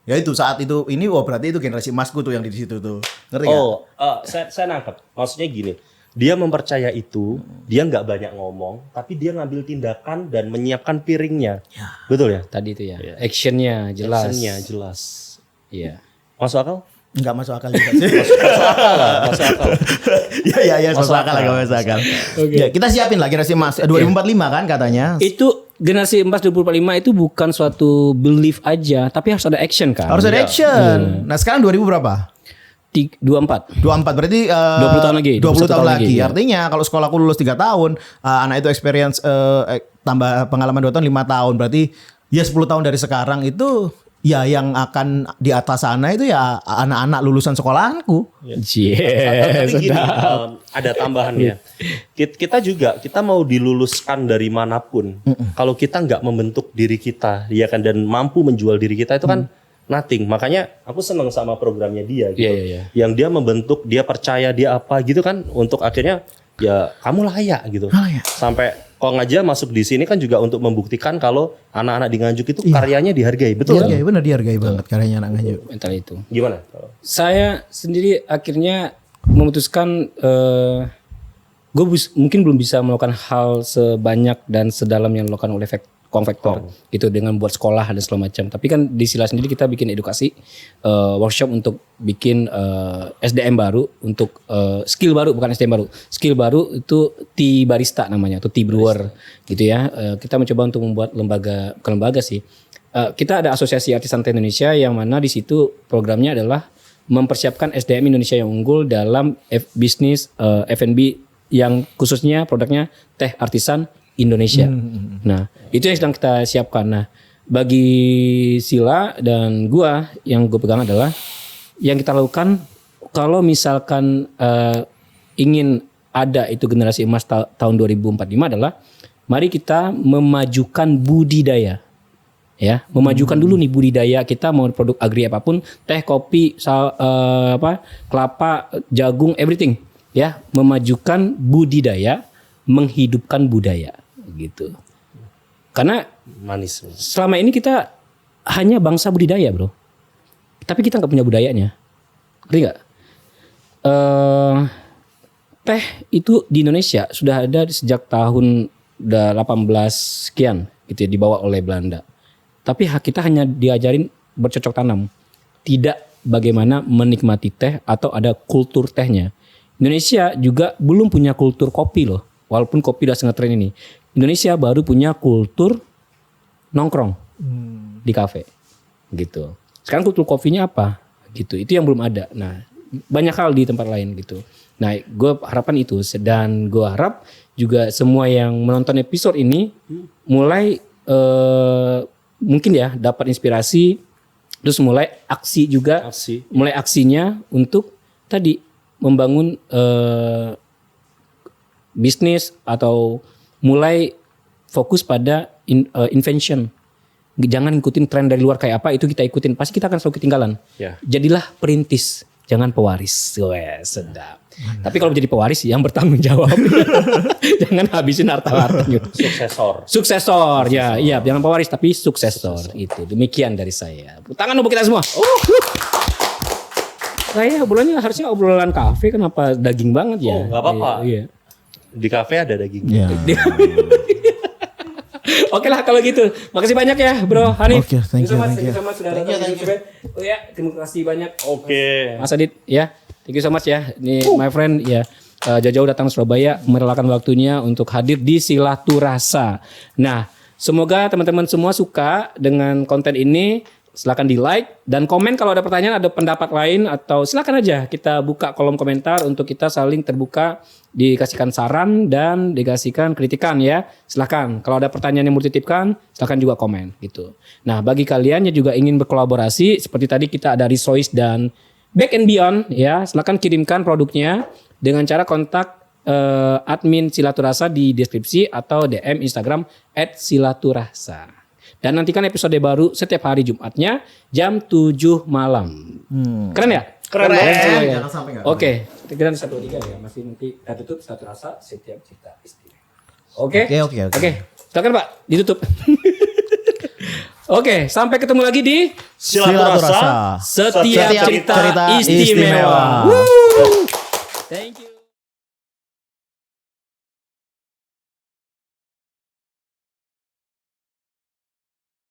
Ya itu saat itu ini berarti itu generasi emasku tuh yang di situ tuh. Ngerti gak? Saya nangkep. Maksudnya gini, dia mempercaya itu, dia nggak banyak ngomong, tapi dia ngambil tindakan dan menyiapkan piringnya. Ya. Betul ya? Tadi itu ya. Actionnya jelas. Actionnya jelas. Iya. Masuk akal? Enggak masuk akal juga sih. Masuk akal lah, masuk akal. Iya, masuk akal. Oke. Ya, kita siapin lah generasi emas 2045 kan katanya. Itu generasi emas 2045 itu bukan suatu belief aja, tapi harus ada action kan? Harus ada action. Nah, sekarang 2000 berapa? 24. 24 berarti 20 tahun lagi. 20 tahun lagi. ya. Artinya kalau sekolahku lulus 3 tahun, anak itu experience tambah pengalaman 2 tahun 5 tahun. Berarti ya 10 tahun dari sekarang itu ya yang akan di atas sana itu ya anak-anak lulusan sekolahanku. Tapi gini, ada tambahannya. Kita mau diluluskan dari manapun. Kalau kita nggak membentuk diri kita, ya kan, dan mampu menjual diri kita itu kan nothing. Makanya aku seneng sama programnya dia gitu. Iya. Yang dia membentuk, dia percaya dia apa gitu kan, untuk akhirnya ya kamu layak gitu. Sampai Kong aja masuk di sini kan juga untuk membuktikan kalau anak-anak di Nganjuk itu karyanya dihargai. Betul kan? Benar dihargai banget karyanya anak Nganjuk. Mental itu. Gimana? Saya sendiri akhirnya memutuskan mungkin belum bisa melakukan hal sebanyak dan sedalam yang dilakukan oleh Konvektor gitu dengan buat sekolah dan segala macam. Tapi kan di Sila sendiri kita bikin edukasi workshop untuk bikin SDM baru untuk skill baru, bukan SDM baru. Skill baru itu tea barista namanya atau tea brewer gitu ya. Kita mencoba untuk membuat bukan lembaga sih. Kita ada Asosiasi Artisan Teh Indonesia yang mana di situ programnya adalah mempersiapkan SDM Indonesia yang unggul dalam bisnis F&B yang khususnya produknya teh artisan Indonesia. Nah, itu yang sedang kita siapkan. Nah, bagi Sila dan gua yang gue pegang adalah yang kita lakukan kalau misalkan ingin ada itu generasi emas tahun 2045 adalah mari kita memajukan budidaya. Ya, memajukan dulu nih budidaya kita, mau produk agri apapun, teh, kopi, kelapa, jagung, everything. Ya, memajukan budidaya, menghidupkan budaya gitu. Karena manis. Selama ini kita hanya bangsa budidaya, bro. Tapi kita nggak punya budayanya. Ngerti nggak? Teh itu di Indonesia sudah ada sejak tahun 18 sekian gitu ya, dibawa oleh Belanda. Tapi kita hanya diajarin bercocok tanam. Tidak bagaimana menikmati teh atau ada kultur tehnya. Indonesia juga belum punya kultur kopi loh. Walaupun kopi udah sangat tren ini. Indonesia baru punya kultur nongkrong. di kafe gitu. Sekarang kultur kopinya apa gitu, itu yang belum ada. Nah banyak hal di tempat lain gitu. Nah gue harapan itu, dan gue harap juga semua yang menonton episode ini mulai mungkin ya dapat inspirasi, terus mulai aksi juga, mulai aksinya untuk tadi membangun bisnis atau mulai fokus pada invention. Jangan ikutin tren dari luar kayak apa, itu kita ikutin pasti kita akan selalu ketinggalan. Ya. Jadilah perintis, jangan pewaris. Weh, sedap. Tapi kalau menjadi pewaris yang bertanggung jawab. Jangan habisin harta-harta gitu. Suksesor. Ya, iya, jangan pewaris tapi suksesor. Itu. Demikian dari saya. Tangan untuk kita semua. Saya obrolannya harusnya obrolan kafe, kenapa daging banget ya? Oh, enggak apa-apa. Iya. Di kafe ada dagingnya. Ya. Oke lah kalau gitu. Makasih banyak ya Bro Hanif. Oke, thank you. Thank you so much sudah datang di YouTube. Oh ya, terima kasih banyak. Oke. Mas Adit ya. Thank you so much ya. Ini my friend ya. Jauh-jauh datang Surabaya, merelakan waktunya untuk hadir di Silaturasa. Nah, semoga teman-teman semua suka dengan konten ini. Silakan di like dan komen kalau ada pertanyaan, ada pendapat lain, atau silakan aja kita buka kolom komentar untuk kita saling terbuka, dikasihkan saran dan dikasihkan kritikan ya. Silakan kalau ada pertanyaan yang mau dititipkan, silakan juga komen gitu. Nah bagi kalian yang juga ingin berkolaborasi seperti tadi kita ada Resource dan Back and Beyond ya, silakan kirimkan produknya dengan cara kontak admin Silaturasa di deskripsi atau DM Instagram @silaturasa. Dan nantikan episode baru setiap hari Jumatnya jam 7 malam. Keren ya? Keren. Ya? Jangan sampai nggak. Oke, kita 1, 2, 3 ya. Masih nanti tutup Silaturasa setiap cerita istimewa. Oke. Oke. Silakan Pak, ditutup. Oke, sampai ketemu lagi di Silaturasa setiap cerita istimewa. Thank you.